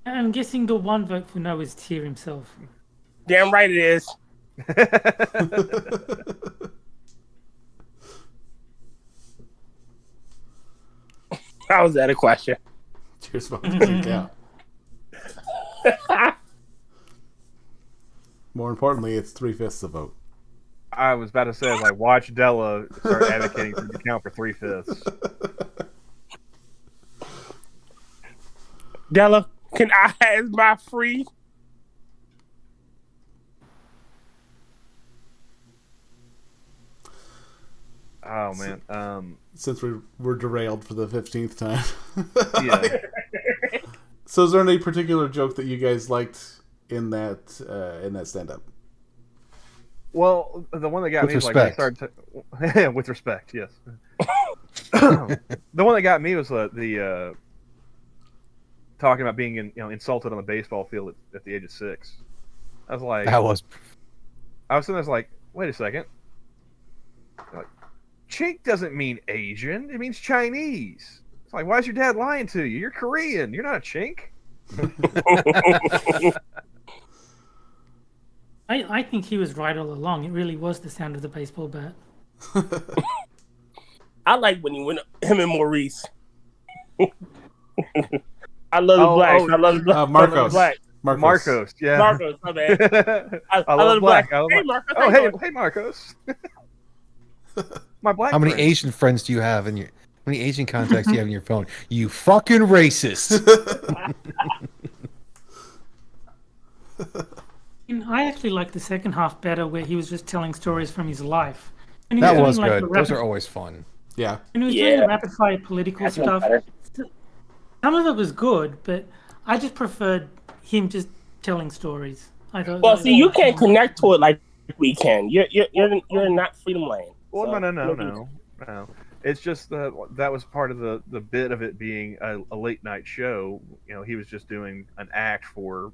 F: I'm guessing the one vote for no is Tyr himself.
G: Damn right it is. How was that a question?
B: Cheers, vote doesn't count. More importantly, it's 3/5 the vote.
D: I was about to say, like, watch Della start advocating for the count for 3/5.
G: Della, can I have my free?
D: Oh man,
B: Since we're derailed for the 15th time.
D: yeah.
B: So is there any particular joke that you guys liked in that stand-up?
D: Well, the one that got
C: With
D: me was like when he
C: respect.
D: started to, with respect, yes. The one that got me was the talking about being insulted on the baseball field at the age of 6. I was like,
C: That was
D: I was sitting there like, wait a second. Like, chink doesn't mean Asian; it means Chinese. It's like, why is your dad lying to you? You're Korean. You're not a chink.
F: I think he was right all along. It really was the sound of the baseball bat.
G: I like when he went him and Maurice. I love the blacks. I love the blacks.
B: Marcos.
G: Black.
D: Marcos, yeah.
G: Marcos, my bad. I
D: love
G: the
D: black.
G: blacks.
D: I love
G: Hey,
D: black.
G: Marcos.
D: Oh, hey, Marcos. My black.
C: how many
D: friend.
C: Asian friends do you have in your? How many Asian contacts do you have in your phone? You fucking racist.
F: And I actually like the second half better, where he was just telling stories from his life. And he
C: That
F: doing,
C: was
F: like,
C: good.
F: the
C: Those
F: rapid-
C: are always fun.
B: Yeah.
F: And he was doing
G: Yeah.
F: the rapid fire political
A: That's much
F: stuff.
A: better.
F: Some of it was good, but I just preferred him just telling stories. I thought.
G: Well, see, you can't connect to it like we can. You're not Freedom Land.
D: Well,
G: So,
D: no. It's just that was part of the bit of it being a late night show. He was just doing an act for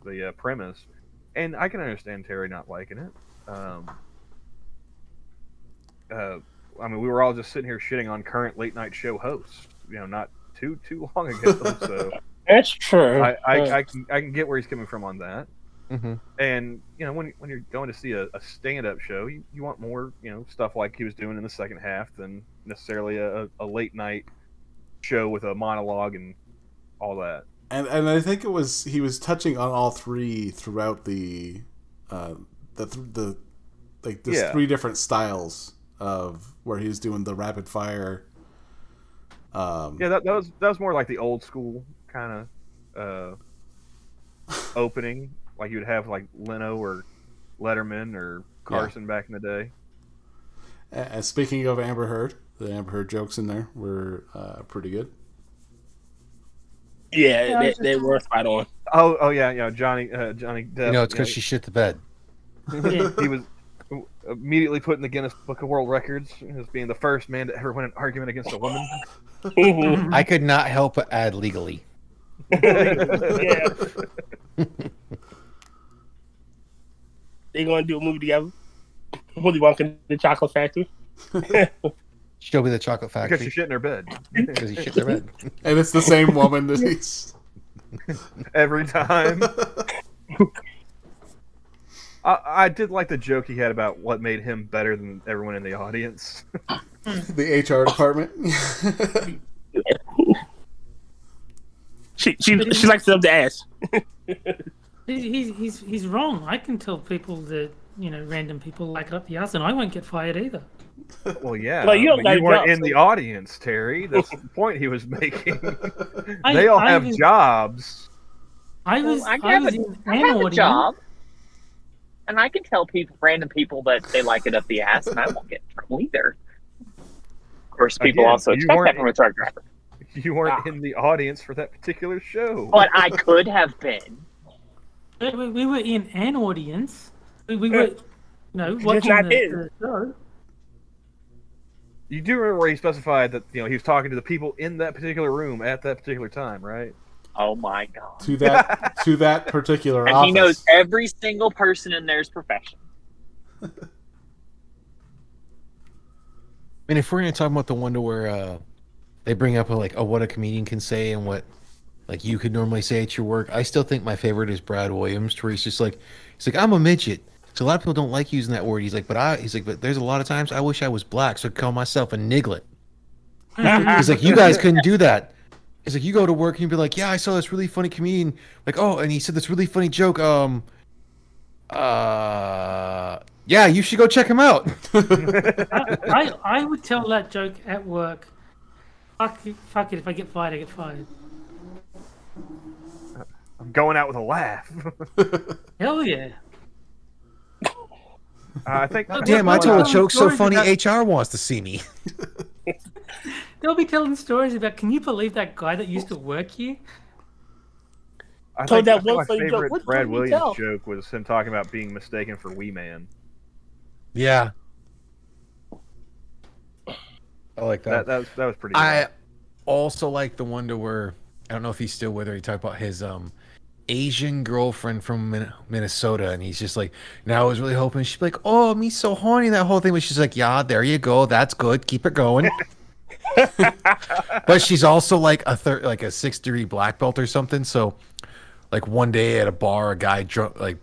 D: the premise, and I can understand Terry not liking it. I mean, we were all just sitting here shitting on current late night show hosts. Not too long ago. So
G: That's true.
D: I can get where he's coming from on that.
C: Mm-hmm.
D: And when you're going to see a stand-up show, you want more stuff like he was doing in the second half than necessarily a late night show with a monologue and all that.
B: And I think he was touching on all three throughout the
D: Yeah.
B: 3 different styles of where he's doing the rapid fire.
D: Yeah, that was more like the old school kind of opening, like you'd have like Leno or Letterman or Carson back in the day.
B: And speaking of Amber Heard, the Amber Heard jokes in there were pretty good.
G: Yeah, they were spot on.
D: Oh yeah, Johnny Depp.
C: It's because she shit the bed.
F: Yeah.
D: He was immediately put in the Guinness Book of World Records as being the first man to ever win an argument against a woman.
C: I could not help but add legally.
G: Yeah. They gonna do a movie together. Willy Wonka and the Chocolate Factory.
C: She'll be the chocolate
D: Because
C: factory
D: she shit in her bed
C: because he shit their bed.
B: And it's the same woman that he's...
D: every time. I did like the joke he had about what made him better than everyone in the audience.
B: the HR department.
G: She likes to up the ass.
F: He's wrong. I can tell people that random people like it up the ass, and I won't get fired either.
D: Well, yeah,
G: Well, you don't
D: but
G: got
D: you weren't
G: jobs,
D: in the audience, Terry. That's the point he was making.
F: I-
D: They all
F: I
D: have
F: was-
D: jobs.
F: I was
A: I
F: in
A: have
F: an
A: a
F: audience.
A: job. And I can tell random people that they like it up the ass, and I won't get in trouble either. Of course, people
D: Again,
A: also expect that from a truck driver.
D: You weren't in the audience for that particular show.
A: But I could have been.
F: We were in an audience. We were,
G: Just
F: watching
G: not his.
F: the show.
D: You do remember where he specified that he was talking to the people in that particular room at that particular time, right?
A: Oh my god!
B: To that particular
A: And
B: office.
A: he knows every single person in there's profession.
C: I mean, if we're gonna talk about the one to where they bring up what a comedian can say and what you could normally say at your work, I still think my favorite is Brad Williams, where he's like I'm a midget. So a lot of people don't like using that word. He's like, but there's a lot of times I wish I was black, so I'd call myself a niglet. He's like, you guys couldn't do that. He's like, you go to work and you'd be like, yeah, I saw this really funny comedian. Like, oh, and he said this really funny joke. Yeah, you should go check him out.
F: I would tell that joke at work. Fuck it. If I get fired, I get fired.
D: I'm going out with a laugh.
F: Hell yeah.
D: I think.
C: Damn, I told a joke so
F: stories
C: funny
F: about-
C: HR wants to see me.
F: They'll be telling stories about, can you believe that guy that used to work here?
D: I
G: Told
D: think,
G: that
D: I think
G: one
D: my
G: funny joke.
D: favorite
G: What
D: Brad
G: joke you
D: Williams
G: tell?
D: joke was him talking about being mistaken for Wee Man.
C: Yeah. I like that.
D: That was pretty good.
C: I also like the one to where, I don't know if he's still with her, he talked about his Asian girlfriend from Minnesota, and he's just like, now I was really hoping she'd be like, oh, me so horny, that whole thing, but she's like, yeah, there you go, that's good, keep it going. But she's also like a 6th-degree black belt or something, so like one day at a bar, a guy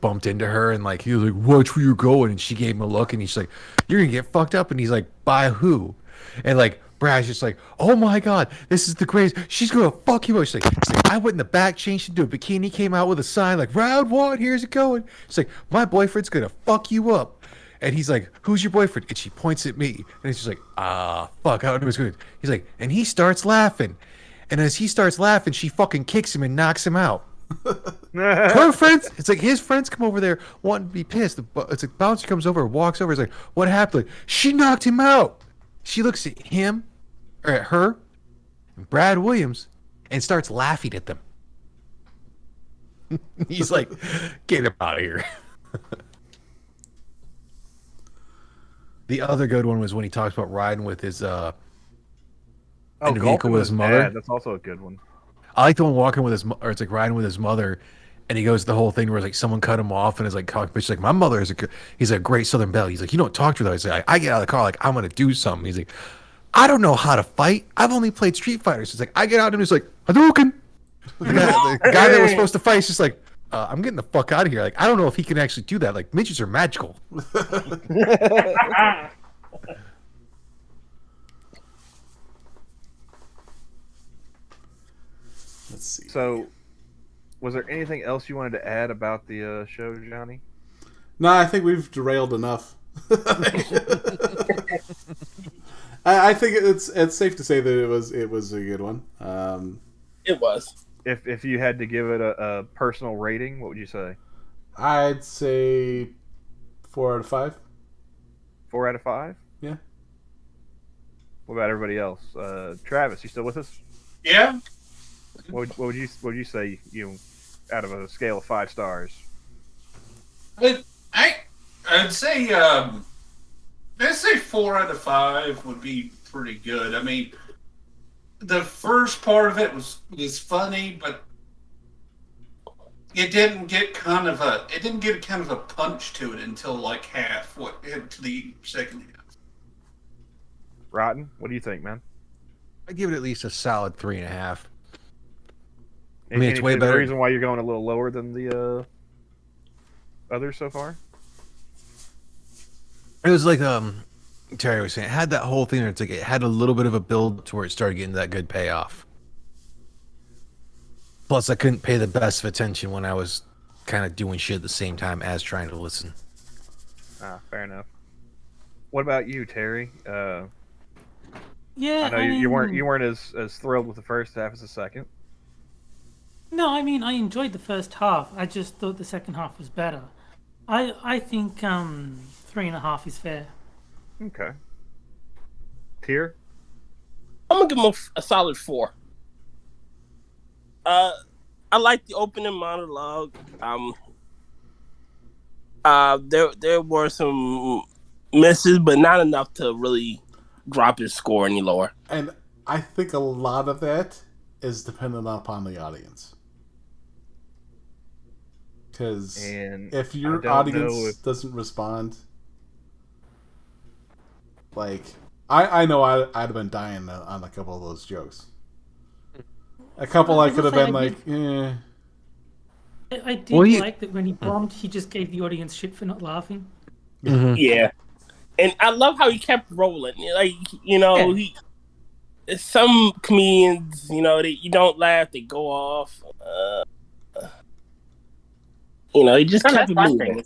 C: bumped into her, and like he was like, watch where you're going, and she gave him a look, and he's like, you're gonna get fucked up, and he's like, by who? And like Brad's just like, oh my god, this is the greatest. She's gonna fuck you up. She's like, I went in the back, changed into a bikini, came out with a sign like, round one, here's it going. She's like, my boyfriend's gonna fuck you up. And he's like, who's your boyfriend? And she points at me, and it's just like, fuck, I don't know what's good. He's like, and he starts laughing, and as he starts laughing, she fucking kicks him and knocks him out. Her friends, it's like his friends come over there wanting to be pissed. It's like bouncer comes over, walks over, it's like, what happened? Like, she knocked him out. She looks at him, or at her, Brad Williams, and starts laughing at them. He's like, get him out of here. The other good one was when he talks about riding with his in the vehicle
D: golfing
C: with his mother.
D: dad, that's also a good one.
C: I like the one walking with his, or it's like riding with his mother, and he goes the whole thing where it's like someone cut him off and is like, bitch, like my mother is he's a great Southern belle. He's like, you don't talk to her though. He's like, I get out of the car like I'm gonna do something. He's like, I don't know how to fight. I've only played Street Fighter. So he's like, I get out and he's like, Hadouken. The guy that was supposed to fight is just like, I'm getting the fuck out of here. Like, I don't know if he can actually do that. Like, midgets are magical.
B: Let's see.
D: So, was there anything else you wanted to add about the show, Johnny?
B: No, I think we've derailed enough. I think it's safe to say that it was a good one.
G: It was.
D: If you had to give it a personal rating, what would you say?
B: I'd say 4 out of 5.
D: 4 out of 5?
B: Yeah.
D: What about everybody else? Travis, you still with us?
E: Yeah.
D: What would you say? Out of a scale of 5 stars?
E: I'd say I'd say 4 out of 5 would be pretty good. I mean, the first part of it was funny, but it didn't get kind of a punch to it until like to the second half.
D: Rotten, what do you think, man?
C: I'd give it at least a solid 3.5.
D: I
C: mean, it's way better.
D: Reason why you're going a little lower than the others so far?
C: It was like Terry was saying, it had that whole thing where it's like it had a little bit of a build to where it started getting that good payoff. Plus, I couldn't pay the best of attention when I was kind of doing shit at the same time as trying to listen.
D: Fair enough. What about you, Terry?
F: Yeah,
D: I know you weren't as thrilled with the first half as the second.
F: No, I mean, I enjoyed the first half. I just thought the second half was better. I think 3.5 is fair.
D: Okay. Tier?
G: I'm gonna give him a solid 4. I like the opening monologue. There were some misses, but not enough to really drop his score any lower.
B: And I think a lot of that is dependent upon the audience. Because
D: And
B: if
D: I
B: your
D: don't
B: audience
D: know if-
B: doesn't respond, like I know I'd have been dying on a couple of those jokes. A couple I could have been like, eh.
F: I did
C: Well,
F: like that when he bombed, he just gave the audience shit for not laughing.
G: Yeah, and I love how he kept rolling. Like, you know, some comedians, you know, you don't laugh, they go off. You know, he just kept
A: That's
G: it
A: my
G: moving.
A: thing.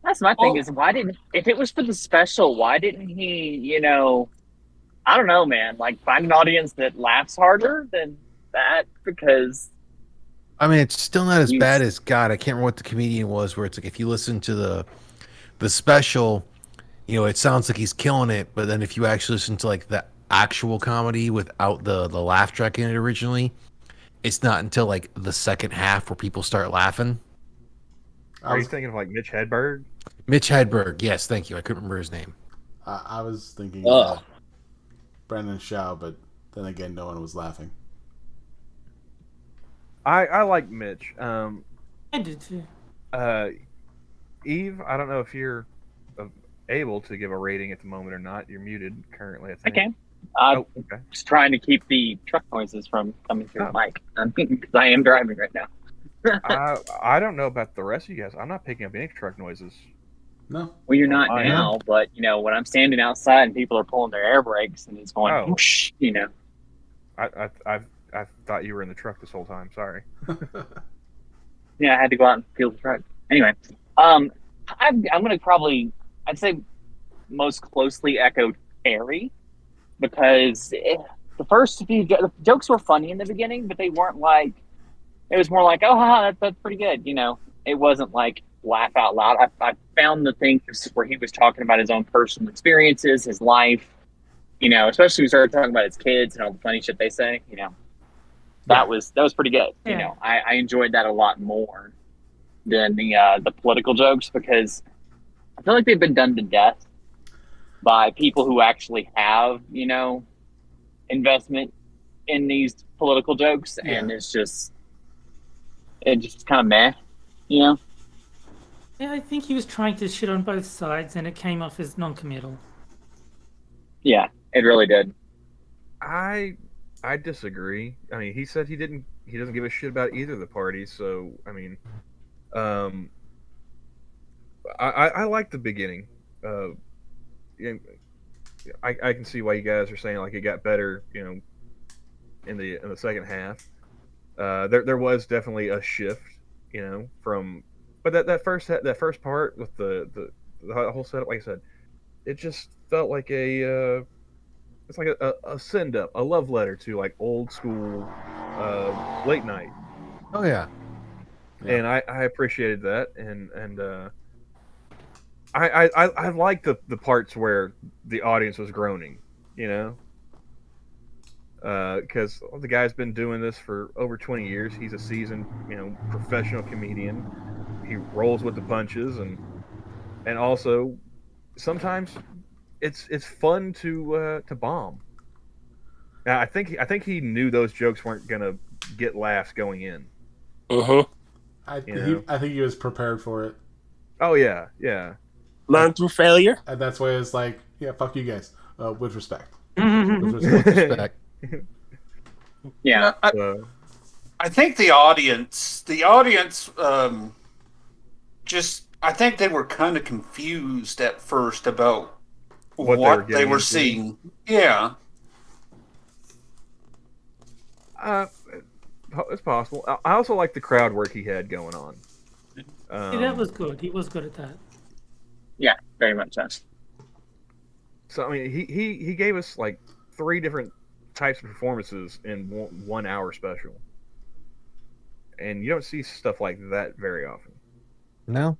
A: That's my thing is why didn't if it was for the special, why didn't he, I don't know, man, like find an audience that laughs harder than that? Because
C: I mean, it's still not as
A: You-
C: bad as God. I can't remember what the comedian was. Where it's like if you listen to the special, you know, it sounds like he's killing it. But then if you actually listen to like the actual comedy without the laugh track in it originally, it's not until like the second half where people start laughing.
D: Are you thinking of like Mitch Hedberg?
C: Mitch Hedberg, yes, thank you. I couldn't remember his name.
B: I was thinking Brandon Shaw, but then again, no one was laughing.
D: I like Mitch.
F: I did too.
D: Eve, I don't know if you're able to give a rating at the moment or not. You're muted currently, I
A: I
D: think.
A: can. I'm
D: Okay.
A: just trying to keep the truck noises from coming through
D: Oh.
A: the mic because I am driving right now.
D: I don't know about the rest of you guys. I'm not picking up any truck noises.
B: No.
A: Well, you're not
D: I
A: now, but when I'm standing outside and people are pulling their air brakes and it's going,
D: Oh.
A: whoosh,
D: I thought you were in the truck this whole time. Sorry.
A: Yeah, I had to go out and feel the truck. Anyway, I'm gonna probably, I'd say, most closely echo Terry because the first few the jokes were funny in the beginning, but they weren't like. It was more like, oh, haha, that's pretty good. It wasn't like laugh out loud. I found the things where he was talking about his own personal experiences, his life. Especially when we started talking about his kids and all the funny shit they say. That was pretty good.
F: Yeah.
A: I enjoyed that a lot more than the political jokes because I feel like they've been done to death by people who actually have investment in these political jokes, and it's just kind of meh.
F: Yeah, I think he was trying to shit on both sides, and it came off as non-committal.
A: Yeah, it really did.
D: I disagree. I mean, he said he doesn't give a shit about either of the parties. So I mean, I like the beginning. I can see why you guys are saying like it got better. In the second half, there was definitely a shift. From but that first part with the whole setup, like I said, it just felt like it's like a send up, a love letter to like old school late night.
C: Oh yeah.
D: And I appreciated that, and I liked the parts where the audience was groaning, because the guy's been doing this for over 20 years. He's a seasoned, professional comedian. He rolls with the punches, and also sometimes it's fun to bomb. Now I think he knew those jokes weren't gonna get laughs going in.
B: I think he was prepared for it.
D: Oh yeah.
G: Learn through failure.
B: And that's why it's like, yeah, fuck you guys. With respect.
F: Mm-hmm.
B: With respect.
C: Respect.
A: Yeah.
E: I think the audience, I think they were kind of confused at first about what they were seeing. Yeah.
D: It's possible. I also like the crowd work he had going on.
F: Yeah, that was good. He was good at that.
A: Yeah, very much so.
D: So I mean, he gave us like 3 different types of performances in 1 hour special, and you don't see stuff like that very often.
C: No.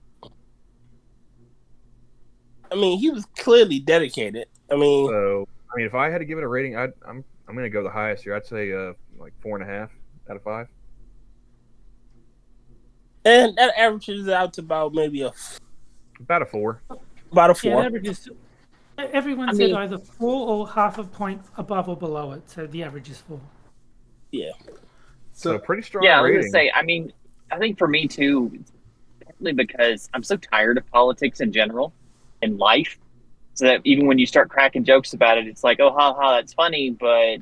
G: I mean, he was clearly dedicated. I mean,
D: So, I mean, if I had to give it a rating, I'm going to go the highest here. I'd say like 4.5 out of 5.
G: and that averages out to about maybe
D: About a 4.
G: about a
F: Yeah, it
G: 4.
F: averages. Everyone
A: I
F: said
A: mean-
F: either 4 or half a point above or below it, so the average is 4.
G: Yeah.
D: So pretty strong
A: Yeah, I was
D: rating.
A: gonna say. I mean, I think for me too, it's partly because I'm so tired of politics in general in life. So that even when you start cracking jokes about it, it's like, oh, ha, that's funny, but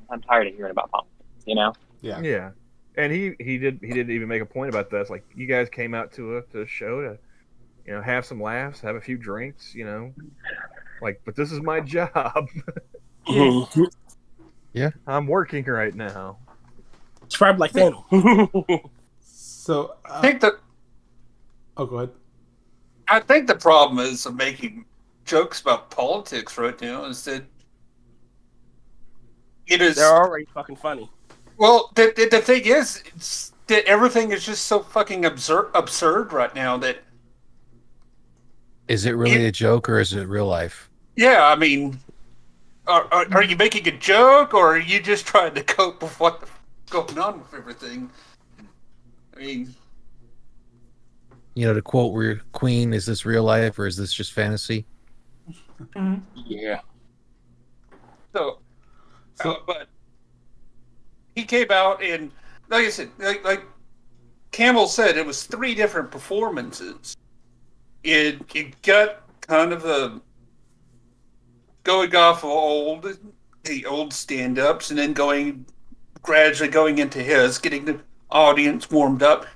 A: I'm tired of hearing about politics. You know?
B: Yeah.
D: Yeah, and he did even make a point about that. It's like, you guys came out to a show to, have some laughs, have a few drinks, like, but this is my job.
G: Mhm.
D: I'm working right now.
G: It's probably like that.
B: So,
E: I think that
B: oh, go ahead.
E: I think the problem is of making jokes about politics right now is that it is.
G: They're already fucking funny.
E: Well, the thing is, it's that everything is just so fucking absurd right now that.
C: Is it really a joke or is it real life?
E: Yeah, I mean, are you making a joke or are you just trying to cope with what's going on with everything? I mean,
C: To quote Queen, is this real life or is this just fantasy?
E: yeah. So, but he came out and, like I said, like Camel said, it was 3 different performances. It got kind of a going off of the old stand-ups and then gradually going into his, getting the audience warmed up.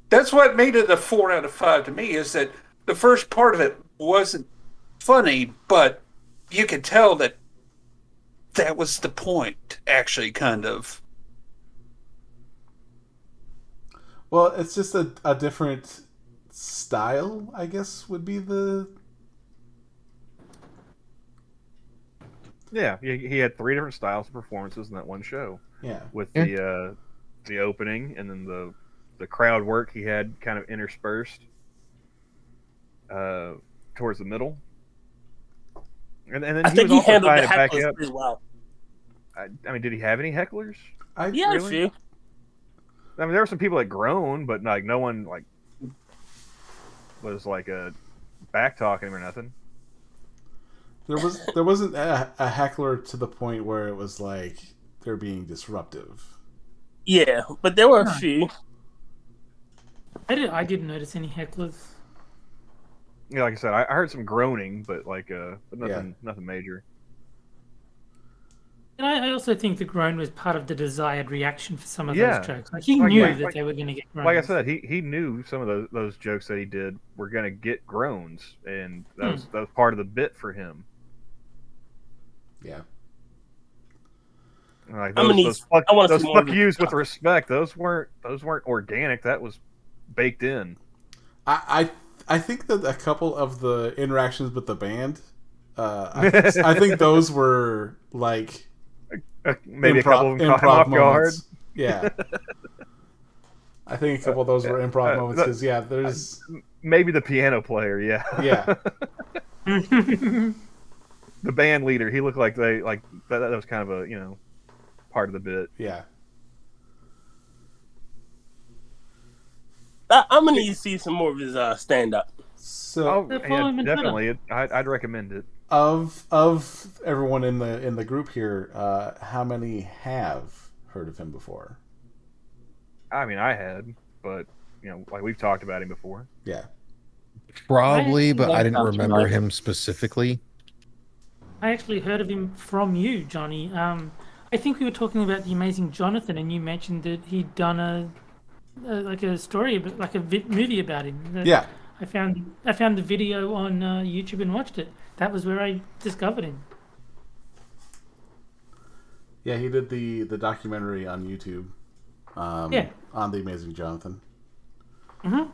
E: That's what made it a 4 out of 5 to me, is that the first part of it wasn't funny, but you could tell that was the point, actually, kind of.
B: Well, it's just a different style, I guess, would be the.
D: Yeah, he had 3 different styles of performances in that one show.
B: Yeah.
D: With the opening and then the crowd work he had kind of interspersed towards the middle. And then
G: I think
D: was
G: he
D: also
G: handled
D: tying
G: the
D: it back
G: hecklers
D: up.
G: pretty well.
D: I mean, did he have any hecklers?
G: Yeah,
B: really?
G: a few.
D: I mean, there were some people that groaned, but like no one like was like a back talking him or nothing.
B: There wasn't a heckler to the point where it was like they're being disruptive.
G: Yeah, but there were a few.
F: I didn't notice any hecklers.
D: Yeah, like I said, I heard some groaning, but nothing major.
F: And I also think the groan was part of the desired reaction for some of
D: Yeah.
F: those jokes. Like he
D: Like-
F: knew
D: like-
F: that they were going to get groans.
D: Like I said, he knew some of those jokes that he did were going to get groans, and that was part of the bit for him.
B: Yeah.
D: Like
G: I'm gonna
D: those
G: need-
D: fuck,
G: I wanna
D: those
G: see more
D: fuck
G: of
D: yous
G: this
D: with respect. Those weren't organic. That was baked in.
B: I think that a couple of the interactions with the band, I think those were like
D: Maybe a couple of them caught him
B: improv
D: off guard.
B: moments. Yeah. I think a couple of those were improv moments because there's
D: Maybe the piano player. Yeah.
B: yeah.
D: The band leader. He looked like that was kind of a part of the bit.
B: Yeah.
G: I'm gonna need to see some more of his stand-up.
B: So
D: Oh,
F: Yeah, follow him
D: yeah,
F: on
D: definitely. I'd recommend it.
B: of everyone in the group here, how many have heard of him before?
D: I mean, I had, but like we've talked about him before.
B: Yeah.
C: Probably, but I
A: That
C: didn't
A: sounds
C: remember
A: familiar.
C: him specifically.
F: I actually heard of him from you, Johnny. I think we were talking about the Amazing Jonathan, and you mentioned that he'd done a story, like a movie about him.
B: Yeah.
F: I found the video on YouTube and watched it. That was where I discovered him.
B: Yeah, he did the documentary on YouTube.
F: Yeah.
B: On the Amazing Jonathan.
F: Mm-hmm.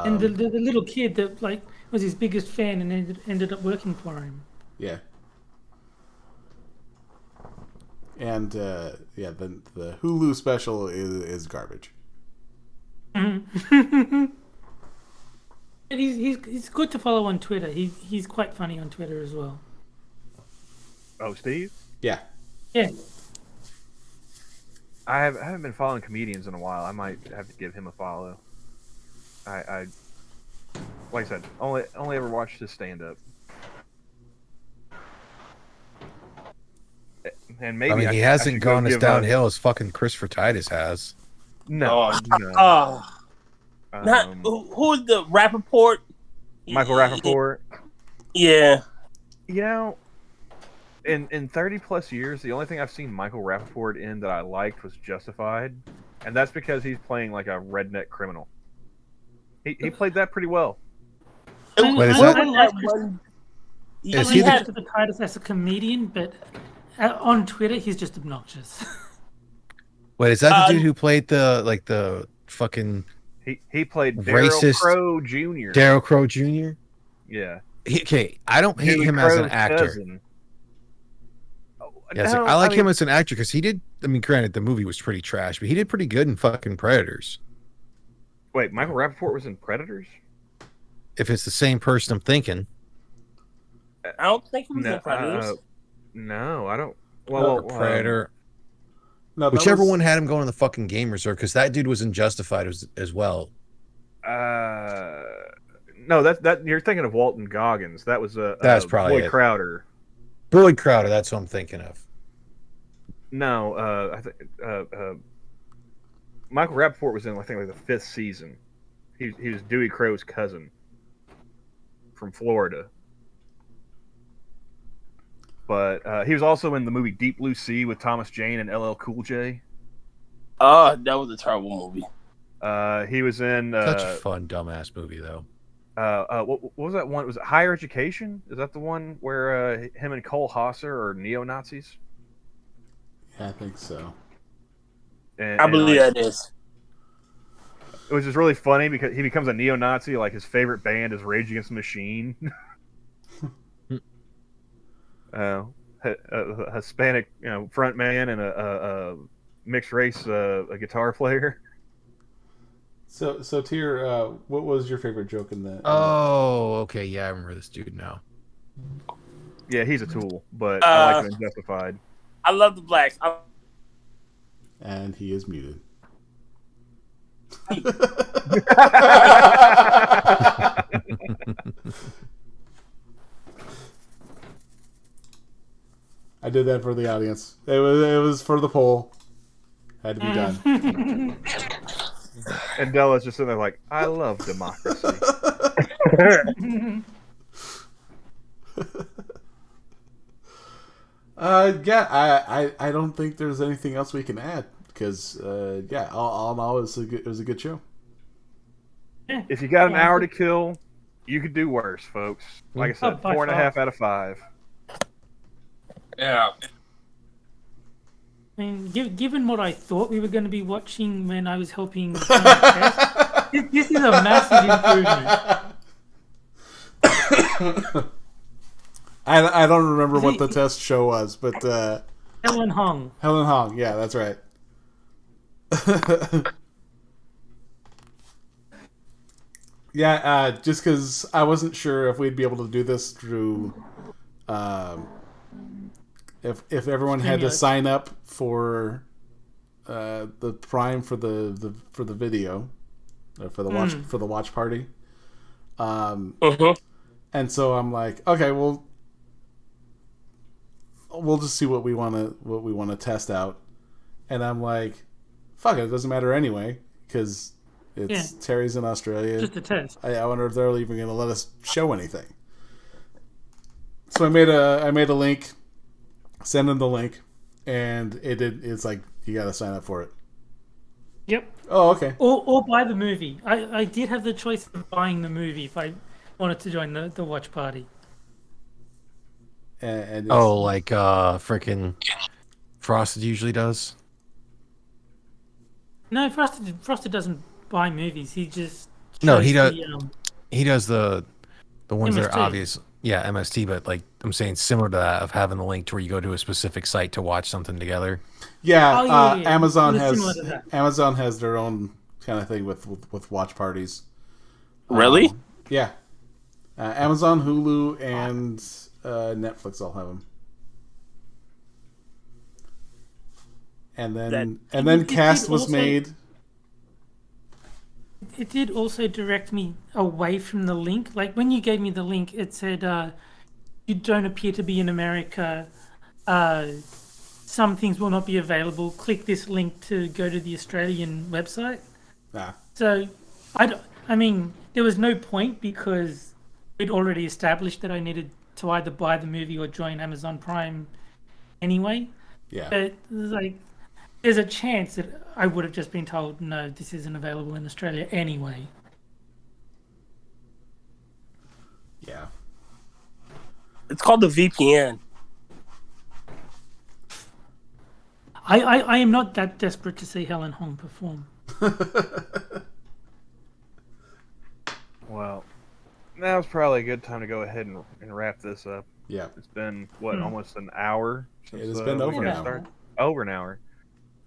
F: And the little kid that was his biggest fan and ended up working for him.
B: Yeah. And the Hulu special is garbage.
F: Mm-hmm. And he's good to follow on Twitter. He's quite funny on Twitter as well.
D: Oh, Steve?
B: Yeah.
F: Yeah.
D: I haven't been following comedians in a while. I might have to give him a follow. I like I said, only ever watched his stand up. And maybe
C: I mean, he hasn't gone as downhill as fucking Christopher Titus has.
D: No, no.
G: Not who's the Rappaport?
D: Michael Rappaport.
G: Yeah.
D: You know, in 30 plus years, the only thing I've seen Michael Rappaport in that I liked was Justified, and that's because he's playing like a redneck criminal. He played that pretty well.
C: Wait, is
F: I
C: that-
F: like
C: Is he the-
F: Christopher Titus as a comedian, but on Twitter he's just obnoxious.
C: Wait, is that the dude who played the fucking
D: He played
C: Racist
D: Daryl Crow Jr.
C: Daryl Crow Jr.?
D: Yeah.
C: Okay, I don't hate
D: Huey
C: him as an
D: Crow's
C: actor.
D: cousin.
C: Yeah, it's like, I like him as an actor because he did. I mean, granted, the movie was pretty trash, but he did pretty good in fucking Predators.
D: Wait, Michael Rappaport was in Predators?
C: If it's the same person I'm thinking.
G: I don't think he was in Predators.
D: No, I don't. Well,
C: Predator.
B: No,
C: Whichever one had him going to the fucking game reserve, because that dude was in Justified as well.
D: No, that you're thinking of Walton Goggins. That was
C: That's probably
D: Boyd
C: it.
D: Crowder.
C: Boyd Crowder, that's what I'm thinking of.
D: No, I think Michael Rappaport was in, I think, like the 5th season. He was Dewey Crow's cousin from Florida. But he was also in the movie Deep Blue Sea with Thomas Jane and LL Cool J.
G: Oh, that was a terrible movie.
D: He was in
C: Such a fun, dumbass movie, though.
D: what was that one? Was it Higher Education? Is that the one where him and Cole Hauser are neo-Nazis?
B: Yeah, I think so.
G: I believe that is.
D: It was just really funny because he becomes a neo-Nazi. Like his favorite band is Rage Against the Machine. A Hispanic, front man and a mixed race a guitar player.
B: So Tyr, what was your favorite joke in that?
C: Oh, okay, yeah, I remember this dude now.
D: Yeah, he's a tool, but I like him in Justified.
G: I love the blacks.
B: And he is muted. I did that for the audience. It was for the poll. Had to be done.
D: And Della's just sitting there like, I love democracy.
B: Yeah, I don't think there's anything else we can add because all in all, it was a good show.
D: If you got an hour to kill, you could do worse, folks. Like I said, 4.5 out of 5.
E: Yeah.
F: I mean, given what I thought we were going to be watching when I was helping test, this is a massive improvement.
B: I don't remember what the test show was, but
F: Helen Hong.
B: Helen Hong, yeah, that's right. Yeah, just because I wasn't sure if we'd be able to do this through, if everyone had to sign up for the Prime for the video, or for the watch party. And so I'm like, okay, well, we'll just see what we want to test out. And I'm like, fuck it doesn't matter anyway because it's Terry's in Australia.
F: Just a test.
B: I wonder if they're even going to let us show anything. So I made a link, send them the link, and it's like you got to sign up for it.
F: Yep.
B: Oh, okay.
F: Or buy the movie. I did have the choice of buying the movie if I wanted to join the watch party.
B: And
C: like freaking Frosted usually does.
F: No, Frosted doesn't buy movies. He just
C: He does.
F: the,
C: He does the ones that
F: MST.
C: are obvious. Yeah, MST, but like I'm saying, similar to that of having the link to where you go to a specific site to watch something together.
B: Yeah,
F: yeah.
B: Amazon
F: It was similar to that.
B: has their own kind of thing with watch parties.
G: Really?
B: Yeah. Amazon, Hulu, and Netflix all have them. And then Cast was made.
F: It did also direct me away from the link. Like when you gave me the link, it said, "You don't appear to be in America. Some things will not be available. Click this link to go to the Australian website." So, I mean, there was no point because we'd already established that I needed to either buy the movie or join Amazon Prime anyway.
B: Yeah.
F: But like, there's a chance that I would have just been told, no, this isn't available in Australia anyway.
B: Yeah.
G: It's called the VPN.
F: I am not that desperate to see Helen Hong perform.
D: Well, now's probably a good time to go ahead and wrap this up.
B: Yeah.
D: It's been almost an hour since
B: It has been over an hour.
D: started. Over an hour.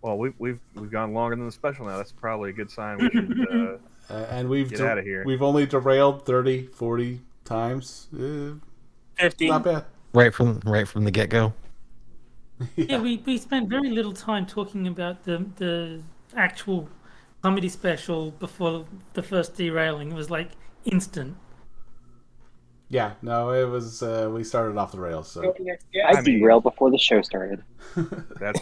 D: Well, we've gone longer than the special now. That's probably a good sign. We should
B: and we've
D: get out of here.
B: We've only derailed 30, 40 times.
G: 50.
B: Not bad.
C: Right from the get go.
F: Yeah, we spent very little time talking about the actual comedy special before the first derailing. It was like instant.
B: Yeah, no, it was. We started off the rails, so
A: I derailed before the show started.
D: That's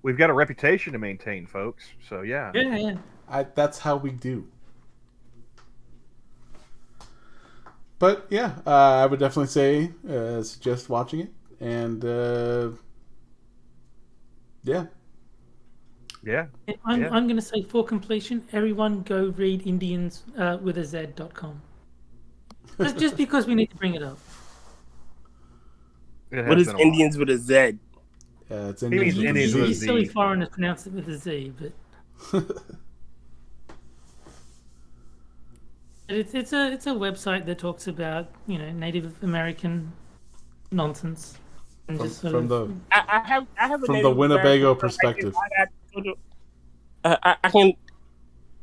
D: we've got a reputation to maintain, folks. So yeah.
B: That's how we do. But yeah, I would definitely say suggest watching it, and yeah.
F: I'm going to say for completion, everyone go read Indians with a Z.com. Just because we need to bring it up.
G: What is Indians with a Z?
B: It's
D: Indians with a
F: You
D: Z.
F: silly foreigners pronounce it with a Z, but it's a website that talks about Native American nonsense and just sort of.
G: I have a
B: From
G: Native
B: the Winnebago
G: American
B: perspective.
G: I can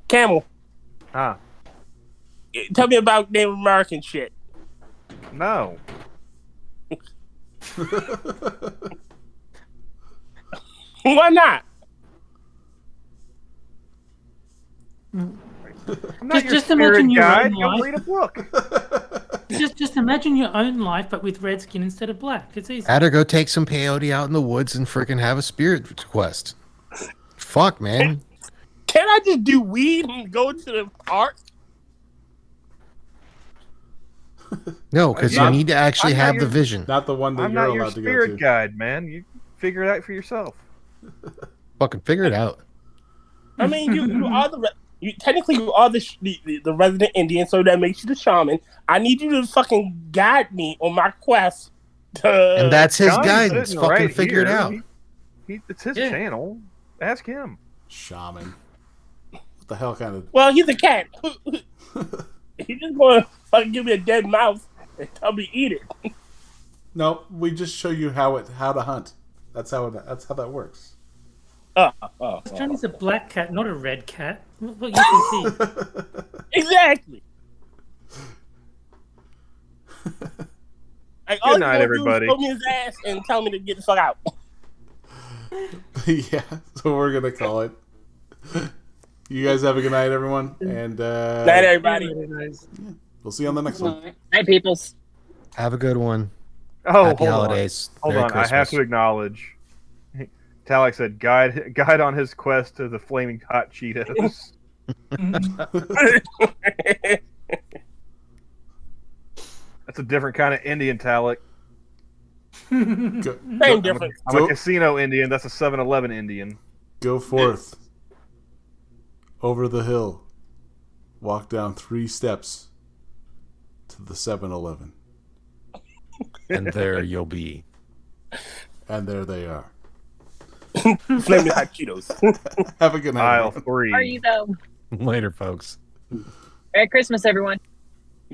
G: Camel. Tell me about Native American shit.
D: No.
G: Why not?
D: I'm not your
F: Just
D: spirit
F: imagine your
D: guide.
F: own
D: Go
F: life.
D: read a book.
F: Just imagine your own life, but with red skin instead of black. It's easy.
C: Had her go take some peyote out in the woods and freaking have a spirit quest. Fuck, man.
G: Can't I just do weed and go to the park?
C: No, because you need to actually
D: I'm not
C: have
D: your-
C: the vision.
B: Not the one that
D: I'm
B: you're
D: not your
B: allowed to go
D: spirit
B: to.
D: guide, man. You figure it out for yourself.
C: Fucking figure it out.
G: I mean, you are technically you are the resident Indian, so that makes you the shaman. I need you to fucking guide me on my quest.
C: And that's his
D: John's
C: guidance.
D: sitting
C: Fucking
D: right
C: figure it
D: here.
C: out.
D: It's his channel. Ask him.
B: Shaman. What the hell kind of?
G: Well, he's a cat. He's just gonna fucking give me a dead mouse and tell me eat it.
B: No, we just show you how to hunt. That's how that works.
F: Johnny's a black cat, not a red cat. What you can see.
G: Exactly. Like, all
D: Good night,
G: you gonna
D: everybody.
G: do is throw me his ass and tell me to get the fuck out.
B: Yeah, so we're gonna call it. You guys have a good night, everyone, and
G: Night, everybody.
B: we'll see you on the next one.
A: Night, peoples.
C: Have a good one.
D: Oh,
C: Happy
D: hold
C: holidays.
D: on. Hold
C: Merry
D: on. I have
C: Christmas.
D: to acknowledge. Talek said, "Guide on his quest to the flaming hot Cheetos." That's a different kind of Indian, Talek.
G: Same difference.
D: I'm a casino Indian. That's a 7-Eleven Indian.
B: Go forth over the hill. Walk down 3 steps to the 7-Eleven.
C: And there you'll be.
B: And there they are.
G: Flaming hot Cheetos.
B: Have a good night.
D: Aisle
B: everyone.
D: 3.
A: Are you though?
C: Later, folks.
A: Merry Christmas, everyone.